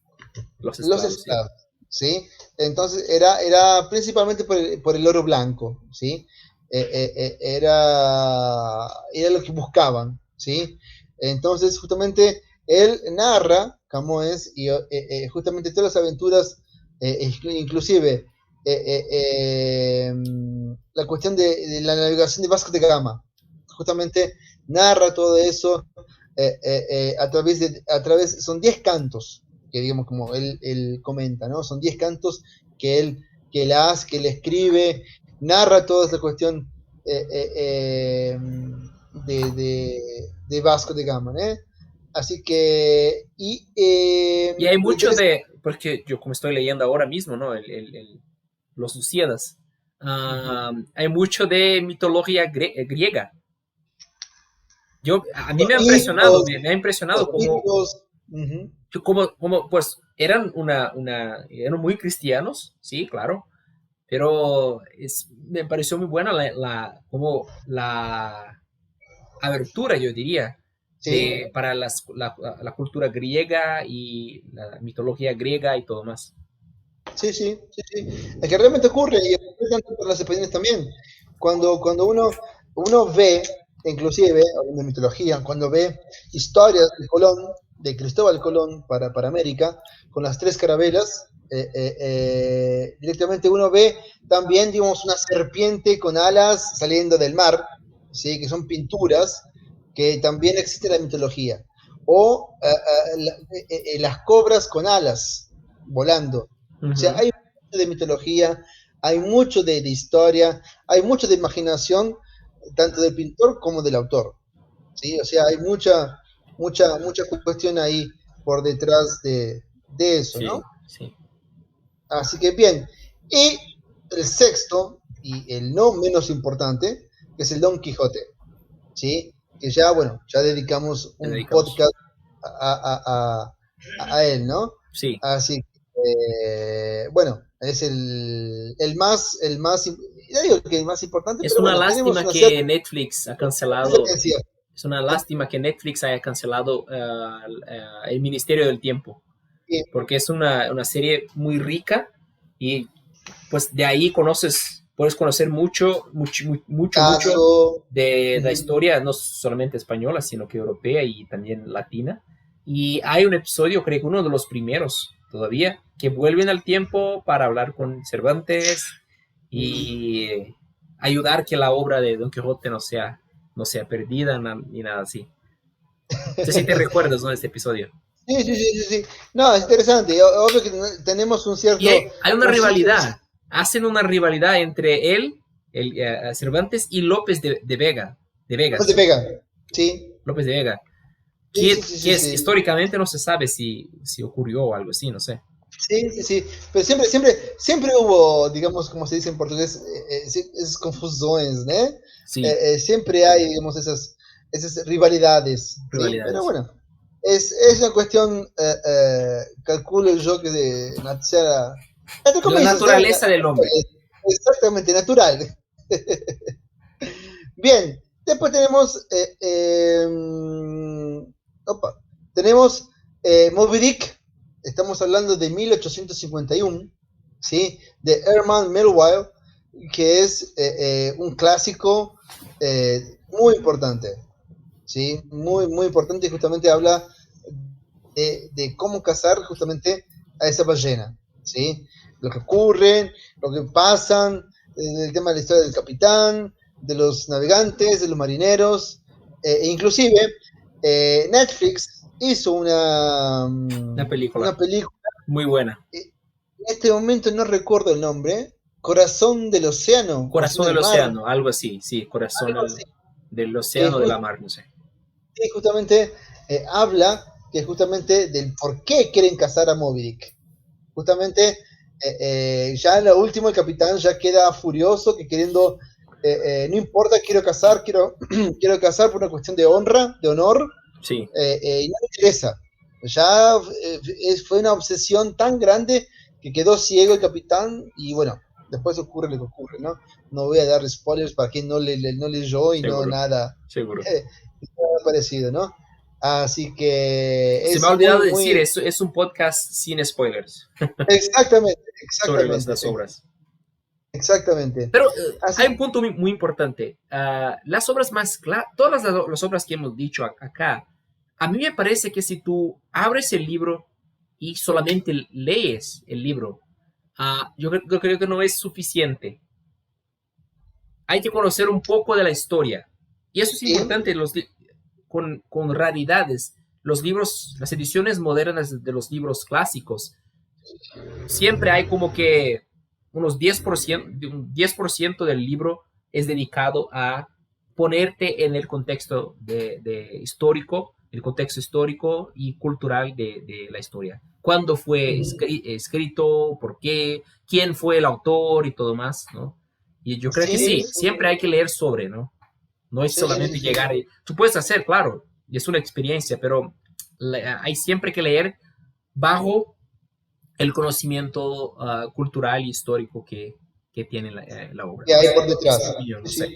Los Los esclavos, sí. esclavos, ¿sí? Entonces era principalmente por el oro blanco, ¿sí? Era lo que buscaban, ¿sí? Entonces justamente él narra, Camões, y justamente todas las aventuras, inclusive la cuestión de la navegación de Vasco de Gama, justamente narra todo eso son 10 cantos, que digamos como él comenta, ¿no? Son 10 cantos que él escribe, narra toda esa cuestión de Vasco de Gama, ¿eh? Así que, Y hay lo mucho interesante. de, porque yo como estoy leyendo ahora mismo, ¿no? Los Lusíadas. Uh-huh. Hay mucho de mitología griega. A mí Los me ha impresionado, mitos, me ha impresionado los como, mitos, uh-huh. pues, eran muy cristianos, sí, claro, pero me pareció muy buena como la abertura, yo diría, Sí, para la cultura griega y la mitología griega y todo más. sí. Es que realmente ocurre y ocurre tanto por las opiniones también. Cuando uno ve, inclusive, hablando de mitología, cuando ve historias de Colón, de Cristóbal Colón para América, con las tres carabelas, directamente uno ve también, digamos, una serpiente con alas saliendo del mar, ¿sí? Que son pinturas que también existen en la mitología. O las cobras con alas volando. O sea, Ujú. hay mucho de mitología, hay mucho de historia, hay mucho de imaginación, tanto del pintor como del autor. ¿Sí? O sea, hay mucha cuestión ahí por detrás de eso, Sí, ¿no? sí. Así que bien. Y el sexto, y el no menos importante, que es el Don Quijote, ¿sí? Que ya, bueno, ya dedicamos Le un dedicamos. podcast a él, ¿no? Sí. Así que, bueno, es ya digo que el más importante, Es pero una bueno, tenemos lástima una cierta que Netflix ha cancelado. diferencia. Es una lástima que Netflix haya cancelado El Ministerio del Tiempo, Sí, porque es una serie muy rica y pues de ahí puedes conocer mucho caso. de la Ujú. historia, no solamente española, sino que europea y también latina. Y hay un episodio, creo que uno de los primeros todavía, que vuelven al tiempo para hablar con Cervantes y ayudar que la obra de Don Quijote no sea perdida ni nada así. No sé si te recuerdas, ¿no? De este episodio. Sí. No, es interesante. Obvio que tenemos un cierto... Y hay una un cierto- rivalidad. Hacen una rivalidad entre él, Cervantes, y López de Vega. De No te Vegas. pega. Sí. López de Vega. Que es, Sí. históricamente no se sabe si ocurrió o algo así, no sé. Sí. Pero siempre hubo, digamos, como se dice en portugués, esas confusiones, ¿no? Sí, Siempre hay, digamos, esas rivalidades, ¿sí? Pero rivalidades. bueno, es una cuestión, calculo yo, que de entre La comillas, ¿no? naturaleza del hombre. Exactamente, natural. Bien, después tenemos, opa, tenemos Moby Dick, estamos hablando de 1851, ¿sí? De Herman Melville, que es un clásico muy importante, ¿sí? Muy importante, y justamente habla de cómo cazar justamente a esa ballena, ¿sí? Lo que ocurre, lo que pasan, el tema de la historia del capitán, de los navegantes, de los marineros, inclusive Netflix hizo Una una película película, muy buena. en este momento no recuerdo el nombre, Corazón del Océano, Corazón Corazón del del Mar, océano, algo así, sí, corazón algo así, del que océano, de la mar, no sé. justamente habla que justamente del por qué quieren cazar a Moby Dick. Justamente ya en lo último el capitán ya queda furioso, que queriendo, no importa, quiero cazar por una cuestión de honra, de honor, Sí, y no me interesa. Ya fue una obsesión tan grande que quedó ciego el capitán y bueno, después ocurre lo que ocurre, ¿no? No voy a dar spoilers para quien no leyó y no seguro, nada, seguro. nada parecido, ¿no? Así que Se me ha es olvidado decir, muy, es un podcast sin spoilers exactamente, sobre exactamente, las obras. exactamente. Pero Así hay un punto muy importante. Las obras todas las obras que hemos dicho acá, a mí me parece que si tú abres el libro y solamente lees el libro, yo creo que no es suficiente. Hay que conocer un poco de la historia. Y eso es que, importante con raridades. Los libros, las ediciones modernas de los libros clásicos, siempre hay como que unos 10%, un 10% del libro es dedicado a ponerte en el contexto histórico, el contexto histórico y cultural de la historia. ¿Cuándo fue escrito? ¿Por qué? ¿Quién fue el autor? Y todo más, ¿no? Y yo creo que sí, siempre hay que leer sobre, ¿no? No es solamente sí. llegar y... Tú puedes hacer, claro, y es una experiencia, pero hay siempre que leer bajo el conocimiento cultural y histórico que tiene la obra. Que hay por Es detrás. mi opinión, no sé.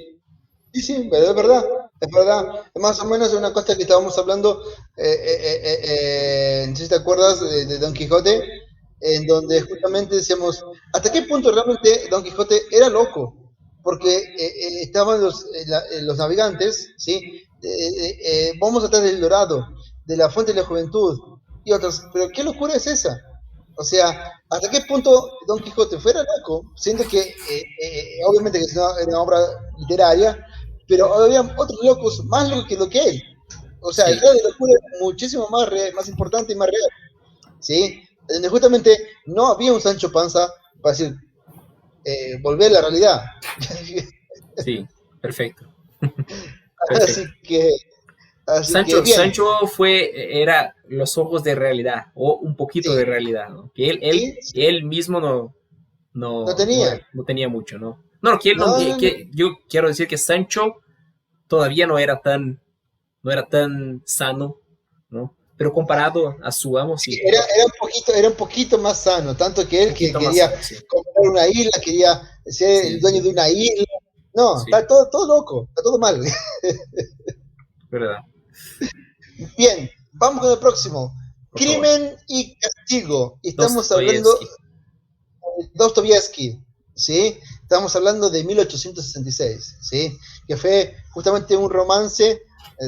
Pero es verdad, es verdad. Es más o menos una cosa que estábamos hablando, no sé si te acuerdas de Don Quijote, en donde justamente decíamos, ¿hasta qué punto realmente Don Quijote era loco? Porque estaban los navegantes, ¿sí? Vamos atrás del Dorado, de la Fuente de la Juventud y otros, pero ¿qué locura es esa? O sea, ¿hasta qué punto Don Quijote fuera loco? Siendo que, obviamente, que es una obra literaria, pero había otros locos más locos que lo que él. O sea, el Sí, grado de locura es muchísimo más importante y más real. ¿Sí? Donde justamente no había un Sancho Panza para decir, volver a la realidad. sí, perfecto, así perfecto. que, así que bien. Sancho era los ojos de realidad, o un poquito de Sí, realidad, ¿no? Que sí, él mismo no tenía. no tenía mucho, ¿no? No, que él no, No. yo quiero decir que Sancho todavía no era tan sano, ¿no? Pero comparado a su amo, Sí, sí, era un poquito más sano, tanto que un él que poquito más quería sano, sí. comprar una isla, quería ser el Sí, dueño de una isla. No, sí, está todo loco, está todo mal. verdad. Bien, vamos con el próximo. Por favor. Crimen y castigo. Estamos hablando Dostoyevsky. de Dostoyevsky, ¿sí? Estamos hablando de 1866, ¿sí? Que fue justamente un romance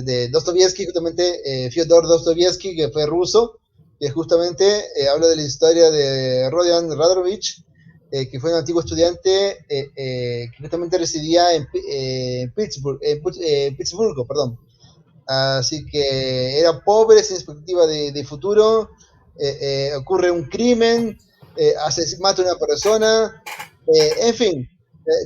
de Dostoyevsky, justamente Fyodor Dostoyevsky, que fue ruso, que justamente habla de la historia de Rodion Radorovich, que fue un antiguo estudiante que justamente residía en Pittsburgh, perdón. Así que era pobre, sin expectativa de futuro, ocurre un crimen, mata a una persona, en fin,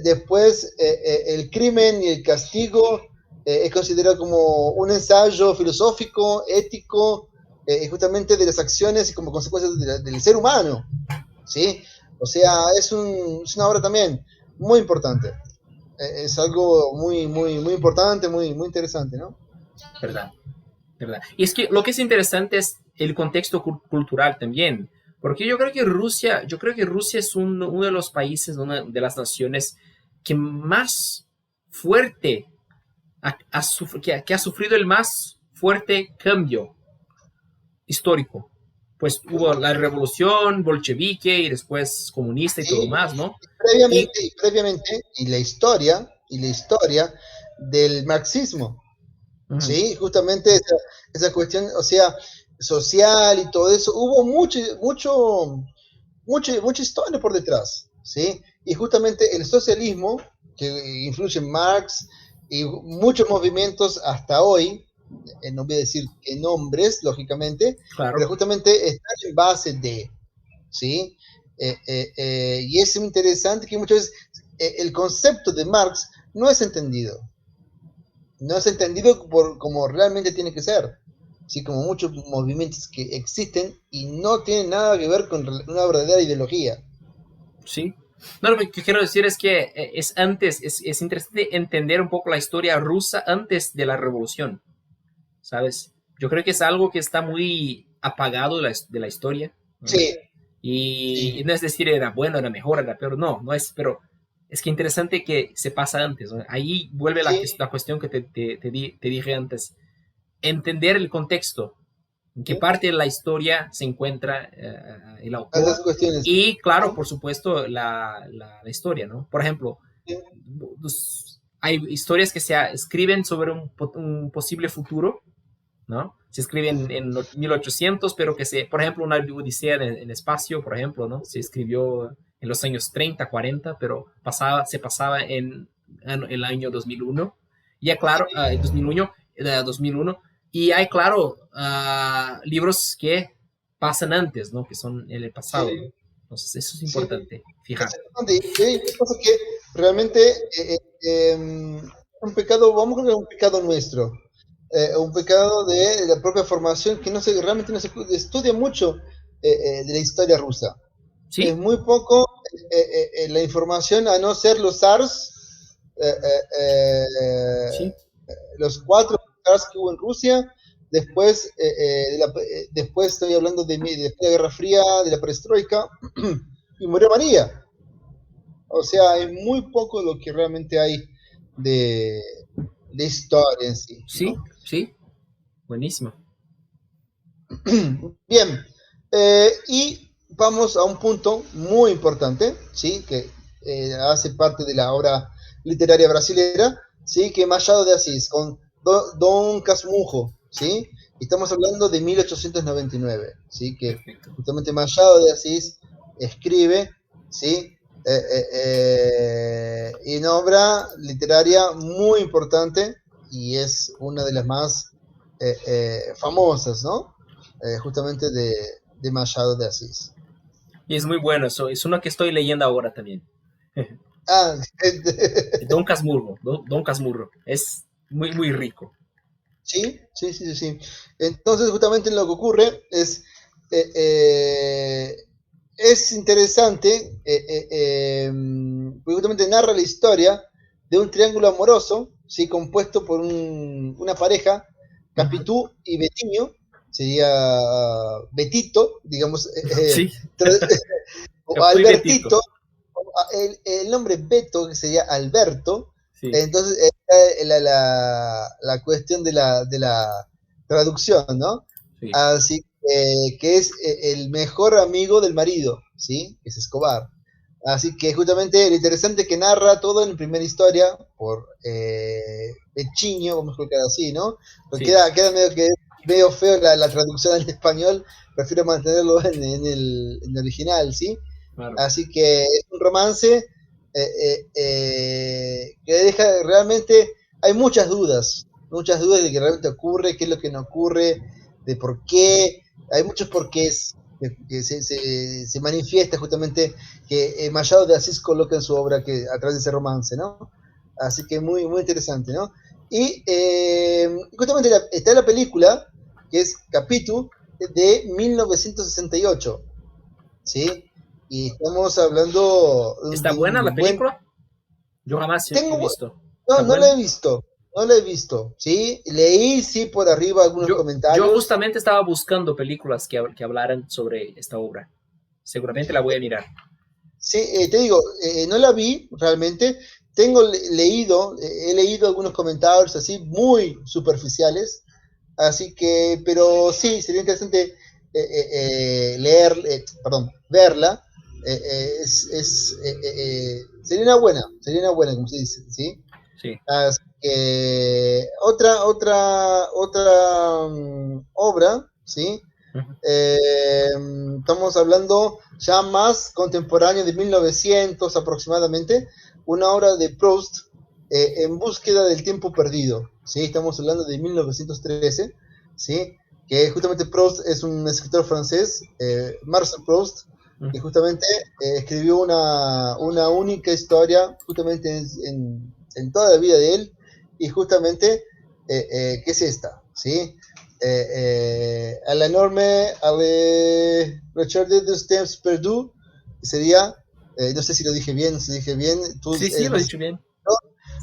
después el crimen y el castigo es considerado como un ensayo filosófico, ético, justamente de las acciones y como consecuencias del ser humano, ¿sí? O sea, es una obra también muy importante, es algo muy, muy, muy importante, muy, muy interesante, ¿no? ¿Verdad? ¿Verdad? Y es que lo que es interesante es el contexto cultural también, porque yo creo que Rusia es uno de los países, una de las naciones que más fuerte que ha sufrido el más fuerte cambio histórico. Pues hubo la revolución bolchevique y después comunista y todo Sí, más, ¿no? Y previamente, y la historia del marxismo, uh-huh, ¿sí? Justamente esa cuestión, o sea, social y todo eso, hubo mucha historia por detrás, ¿sí? Y justamente el socialismo, que influye en Marx y muchos movimientos hasta hoy, no voy a decir qué nombres, lógicamente, pero claro, justamente están en base de, ¿sí? Y es interesante que muchas veces el concepto de Marx no es entendido como realmente tiene que ser, ¿sí? Como muchos movimientos que existen y no tienen nada que ver con una verdadera ideología. sí. No, lo que quiero decir es que es interesante entender un poco la historia rusa antes de la revolución, ¿sabes? Yo creo que es algo que está muy apagado de la historia, ¿no? Sí, Y sí, no es decir era bueno, era mejor, era peor, no, no es, pero es que interesante que se pasa antes, ¿no? Ahí vuelve sí, la cuestión que te dije antes, entender el contexto, en qué sí. parte de la historia se encuentra el Esas autor cuestiones. y, claro, Ajá, por supuesto, la historia, ¿no? Por ejemplo, sí, pues, hay historias que se escriben sobre un posible futuro, ¿no? Se escribe en 1800, pero que por ejemplo, una odisea en espacio, por ejemplo, ¿no? Se escribió en los años 30, 40, pero se pasaba en el año 2001. Ya claro, 2001, 2001, y hay, claro, libros que pasan antes, ¿no? Que son en el pasado, ¿no? sí, Entonces, eso es sí. importante, Es fijar. importante. Y hay cosas que realmente un pecado, vamos a ver, un pecado nuestro, un pecado de la propia formación que realmente no se estudia mucho de la historia rusa. Es ¿Sí? muy poco la información, a no ser los SARS, Sí. los 4 SARS que hubo en Rusia. Después, después estoy hablando de la Guerra Fría, de la perestroika, y murió María. O sea, hay muy poco lo que realmente hay de, de historia en sí, Sí, ¿no? sí. Buenísimo. Bien, y vamos a un punto muy importante, ¿sí? Que hace parte de la obra literaria brasilera, ¿sí? Que Machado de Asís, con Don Casmurro, ¿sí? Estamos hablando de 1899, ¿sí? Que Perfecto. justamente Machado de Asís escribe, ¿sí? Y una obra literaria muy importante y es una de las más famosas, ¿no? Justamente de Machado de Asís. Y es muy bueno eso. Es uno que estoy leyendo ahora también. Ah, Don Casmurro. Don Casmurro. Es muy, muy rico. sí, sí, sí, sí, sí. Entonces, justamente lo que ocurre eh, eh, es interesante, porque justamente narra la historia de un triángulo amoroso, ¿sí? Compuesto por una pareja, Ujú. Capitú y Betiño, sería Betito, digamos, Sí. o Capu y Betito. Albertito, el nombre Beto, que sería Alberto, Sí. entonces la cuestión de la traducción, ¿no? Sí. Así que es el mejor amigo del marido, ¿sí? Que es Escobar. Así que justamente lo interesante es que narra todo en primera historia por Pechiño, vamos a colocar así, ¿no? Porque Sí. queda medio feo la traducción al español, prefiero mantenerlo en el original, ¿sí? claro. Así que es un romance que deja realmente, hay muchas dudas de qué realmente ocurre, qué es lo que no ocurre, de por qué, hay muchos porqués que se manifiesta justamente que Machado de Asís coloca en su obra que, a través de ese romance, ¿no? Así que muy, muy interesante, ¿no? Y justamente está la película, que es Capítulo, de 1968, ¿sí? Y estamos hablando ¿Está de buena la un buen... película? Yo jamás he Tengo... visto. No, ¿Está no la he buena? visto, no la he visto, ¿sí? Leí, sí, por arriba algunos Yo comentarios. justamente estaba buscando películas que hablaran sobre esta obra. Seguramente la voy a mirar. Sí, te digo, no la vi realmente. Tengo leído, he leído algunos comentarios así muy superficiales, así que, pero sí, sería interesante leer, perdón, verla. Sería una buena, como se dice, ¿sí? Sí. Así que otra obra, ¿sí? Ujú. Eh, Estamos hablando ya más contemporáneo de 1900 aproximadamente, una obra de Proust, En búsqueda del tiempo perdido, ¿sí? Estamos hablando de 1913, ¿sí? Que justamente Proust es un escritor francés, Marcel Proust, que Ujú. justamente escribió una única historia justamente en toda la vida de él, y justamente, ¿qué es esta? ¿Sí? A la enorme, a le recherche des temps perdus, sería, no sé si lo dije bien, si dije bien, tú Sí, sí, eres lo he más... dicho bien. ¿no?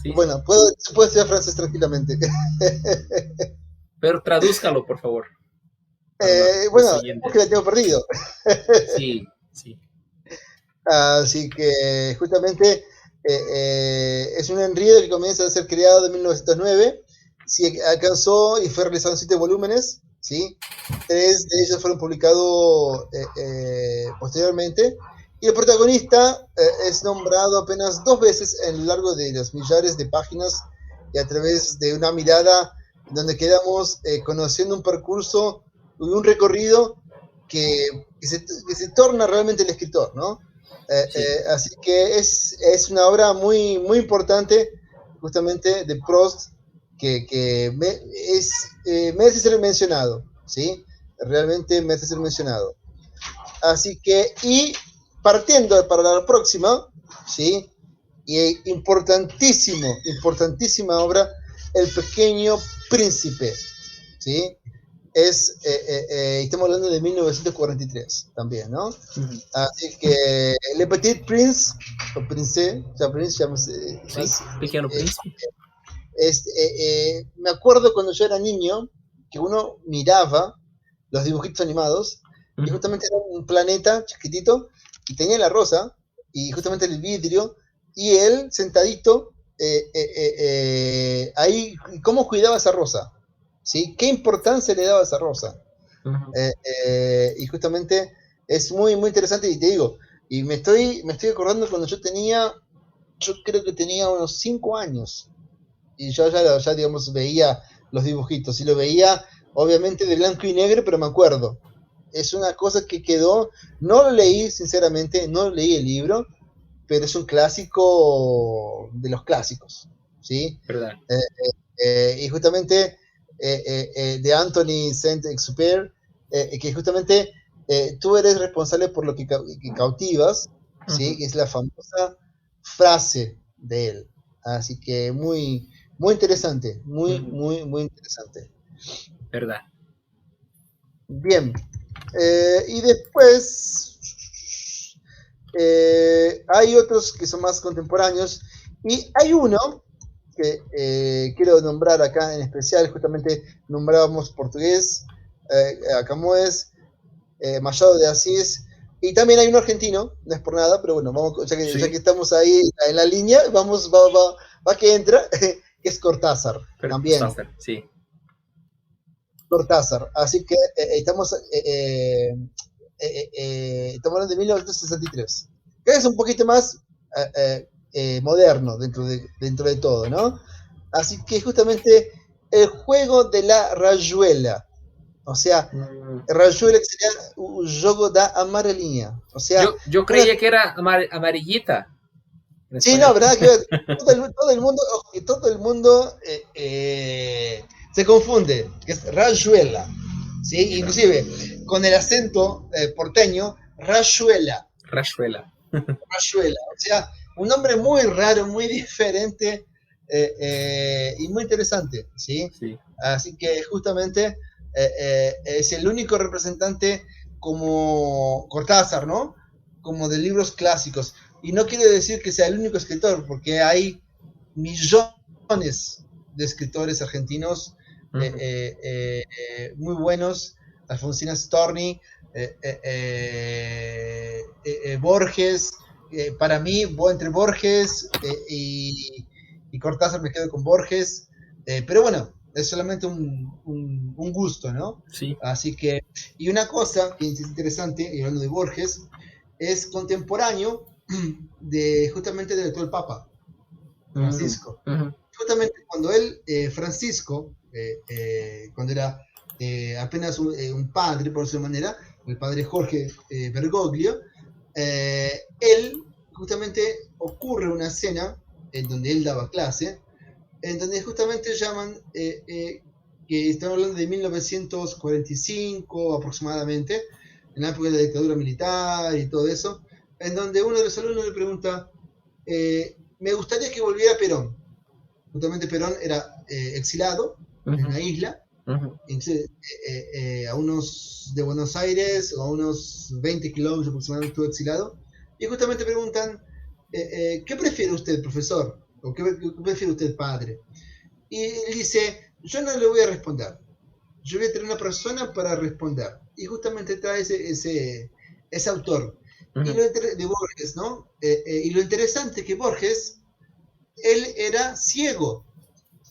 Sí, sí. Bueno, puedo estudiar francés tranquilamente. Pero tradúzcalo, por favor, para los Bueno, es que la oyentes. tengo perdido. Sí, sí. Así que justamente es un enredo que comienza a ser creado en 1909. Sí, alcanzó y fue realizado en 7 volúmenes, ¿sí? 3 de ellos fueron publicados posteriormente. Y el protagonista es nombrado apenas 2 veces en lo largo de los millares de páginas, y a través de una mirada donde quedamos conociendo un percurso y un recorrido que se torna realmente el escritor, ¿no? Sí, Así que es una obra muy, muy importante, justamente de Proust, que merece ser mencionado, ¿sí? Realmente merece ser mencionado. Así que, y partiendo para la próxima, ¿sí? Y importantísima obra, El Pequeño Príncipe, ¿sí? Estamos hablando de 1943 también, ¿no? ujú, Así que Le Petit Prince, o Prince, o sea, Prince, llámese, sí, más, Pequeño Príncipe. me acuerdo cuando yo era niño que uno miraba los dibujitos animados y Ujú. justamente era un planeta chiquitito y tenía la rosa y justamente el vidrio y él sentadito ahí, cómo cuidaba esa rosa, ¿sí? ¿Qué importancia le daba a esa rosa? Ujú. Y justamente es muy, muy interesante y te digo, y me estoy acordando cuando yo creo que tenía unos 5 años y yo ya, digamos, veía los dibujitos y lo veía obviamente de blanco y negro, pero me acuerdo. Es una cosa que quedó, no lo leí sinceramente, no leí el libro, pero es un clásico de los clásicos, ¿sí? ¿Verdad? Y justamente de Anthony Saint-Exupéry, que justamente tú eres responsable por lo que cautivas, ¿sí? Ujú. Que es la famosa frase de él. Así que muy, muy interesante, muy, Ujú. muy, muy interesante. ¿Verdad? Bien, y después hay otros que son más contemporáneos y hay uno que quiero nombrar acá en especial, justamente nombrábamos portugués, a Camões, Machado de Asís, y también hay un argentino, no es por nada, pero bueno, vamos, ya que Sí, estamos ahí en la línea, va que entra, que es Cortázar, también, Cortázar, sí. Cortázar. Así que estamos hablando de 1963, que es un poquito más moderno dentro de todo, ¿no? Así que justamente el juego de la rayuela, o sea, Rayuela, que sería un jogo da amarelinha. O sea, Yo creía que era amarillita en sí, no, español. verdad que todo el mundo se confunde, que es Rayuela, ¿sí? Inclusive con el acento porteño, Rayuela, Rayuela. Rayuela, o sea, un nombre muy raro, muy diferente y muy interesante, ¿sí? Sí. Así que justamente es el único representante como Cortázar, ¿no? Como de libros clásicos. Y no quiere decir que sea el único escritor, porque hay millones de escritores argentinos muy buenos. Alfonsina Storni, Borges, para mí, entre Borges y Cortázar me quedo con Borges, pero bueno, es solamente un gusto, ¿no? Sí. Así que, y una cosa que es interesante, y hablando de Borges, es contemporáneo justamente del actual Papa, Francisco. Justamente cuando él, Francisco, cuando era apenas un padre, por su manera, el padre Jorge Bergoglio, él justamente ocurre una escena en donde él daba clase, en donde justamente llaman, que estamos hablando de 1945 aproximadamente, en la época de la dictadura militar y todo eso, en donde uno de los alumnos le pregunta, me gustaría que volviera Perón. Justamente Perón era exilado en una isla, entonces, a unos de Buenos Aires, o a unos 20 kilómetros aproximadamente estuvo exilado, y justamente preguntan, ¿qué prefiere usted, profesor? ¿O qué prefiere usted, padre? Y él dice, yo no le voy a responder, yo voy a tener una persona para responder. Y justamente trae ese autor. Y de Borges, ¿no? Y lo interesante es que Borges, él era ciego,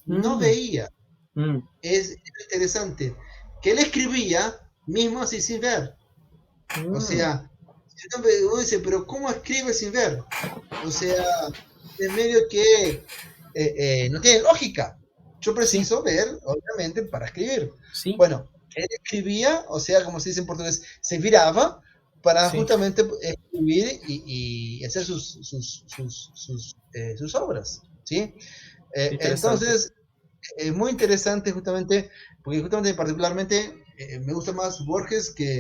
no veía. Es interesante que él escribía mismo así sin ver. O sea, uno dice, pero ¿cómo escribe sin ver? O sea, es medio que no tiene lógica. Yo preciso ver, obviamente, para escribir. Sí. Bueno, él escribía, o sea, como se dice en portugués, se viraba para justamente escribir y hacer sus obras, ¿sí? Entonces, es muy interesante justamente, porque justamente particularmente me gusta más Borges que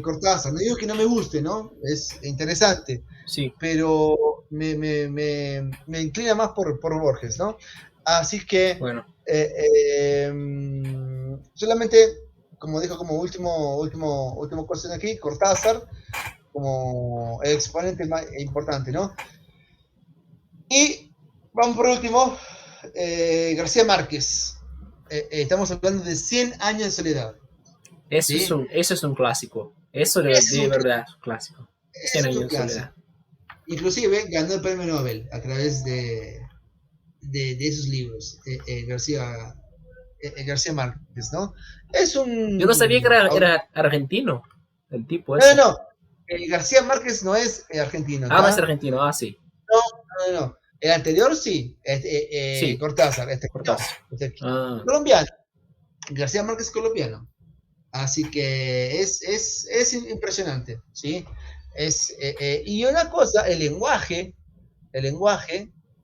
Cortázar. No digo que no me guste, ¿no? Es interesante, sí. Pero me inclina más por Borges, ¿no? Así que, bueno. Solamente, como dijo como último cuestión aquí, Cortázar, como el exponente más importante, ¿no? Y vamos por último, García Márquez. Estamos hablando de 100 años de soledad. Eso, ¿sí? Eso es un clásico. Eso de verdad es un clásico. 100 años de soledad. Inclusive ganó el premio Nobel a través de esos libros, García Márquez, ¿no? Es un... Yo no sabía que era argentino, el tipo ese. ese. No. García Márquez no es argentino. No es argentino, sí. No. El anterior sí, sí. Cortázar. Cortázar. Colombiano. García Márquez colombiano. Así que es impresionante, ¿sí? Y una cosa, el lenguaje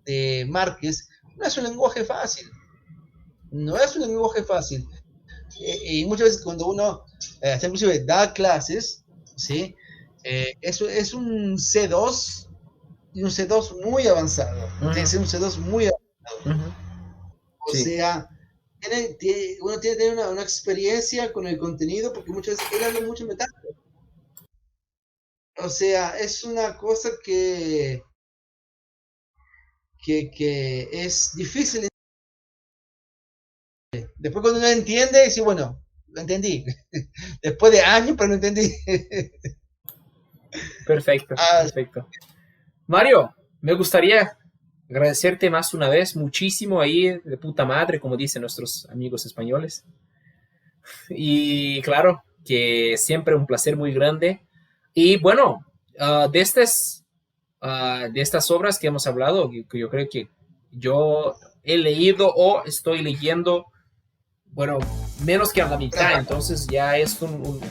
de Márquez no es un lenguaje fácil. No es un lenguaje fácil. Y muchas veces cuando uno, hasta inclusive da clases, ¿sí? Es un C2 y un C2 muy avanzado. Tiene que ser un C2 muy avanzado. O sea, uno tiene que tener una experiencia con el contenido porque muchas veces él habla mucho metáfora. O sea, es una cosa que es difícil. Después cuando uno entiende, dice, bueno, lo entendí. Después de años, pero no entendí. Perfecto. Mario, me gustaría agradecerte más una vez, muchísimo ahí, de puta madre, como dicen nuestros amigos españoles. Y claro, que siempre un placer muy grande. Y bueno, de estas obras que hemos hablado, que yo creo que yo he leído o estoy leyendo, bueno, menos que a la mitad, Ajá. entonces ya es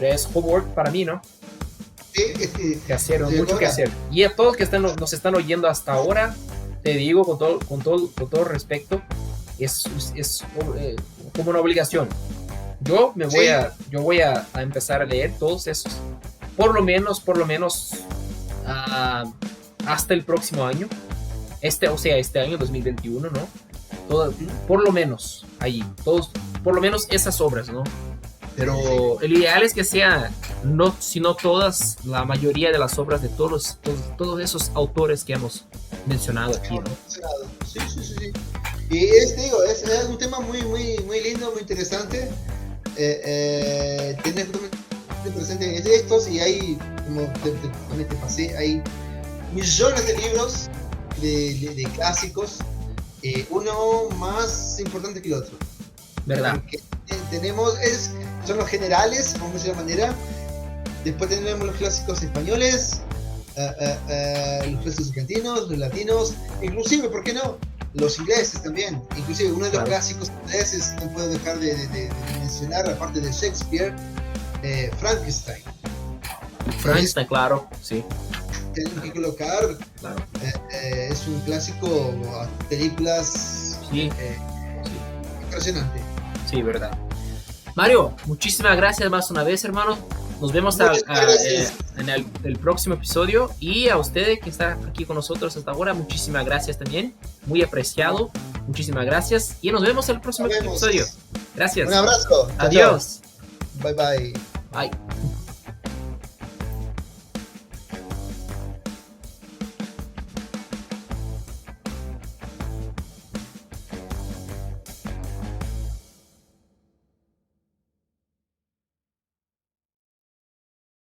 ya es homework para mí, ¿no? Sí, Que hacer, sí, mucho que hacer. Y a todos que nos están oyendo hasta ahora, te digo con todo respeto, es como una obligación. Yo voy a empezar a leer todos esos, por lo menos ah, hasta el próximo año, este año 2021, ¿no? Todo, por lo menos ahí, todos, por lo menos esas obras, ¿no? Pero el ideal es que sea, no, sino todas, la mayoría de las obras de todos esos autores que hemos mencionado aquí, ¿no? Sí, sí, sí, sí. Y digo, es un tema muy lindo, muy interesante. Tener presente en estos, y hay, como te pasé, hay millones de libros de clásicos, uno más importante que el otro. ¿Verdad? Porque son los generales, vamos a decir de la manera. Después tenemos los clásicos españoles, los clásicos argentinos, los latinos, inclusive, ¿por qué no? Los ingleses también. Inclusive uno de los clásicos ingleses, no puedo dejar de mencionar, aparte de Shakespeare, Frankenstein. Frankenstein, claro, sí. Tenemos que colocar, claro. Es un clásico, películas, sí. Impresionante. Sí, verdad. Mario, muchísimas gracias más una vez, hermano. Nos vemos en el próximo episodio. Y a usted que está aquí con nosotros hasta ahora, muchísimas gracias también. Muy apreciado. Muchísimas gracias. Y nos vemos en el próximo episodio. Gracias. Un abrazo. Adiós. Bye bye. Bye.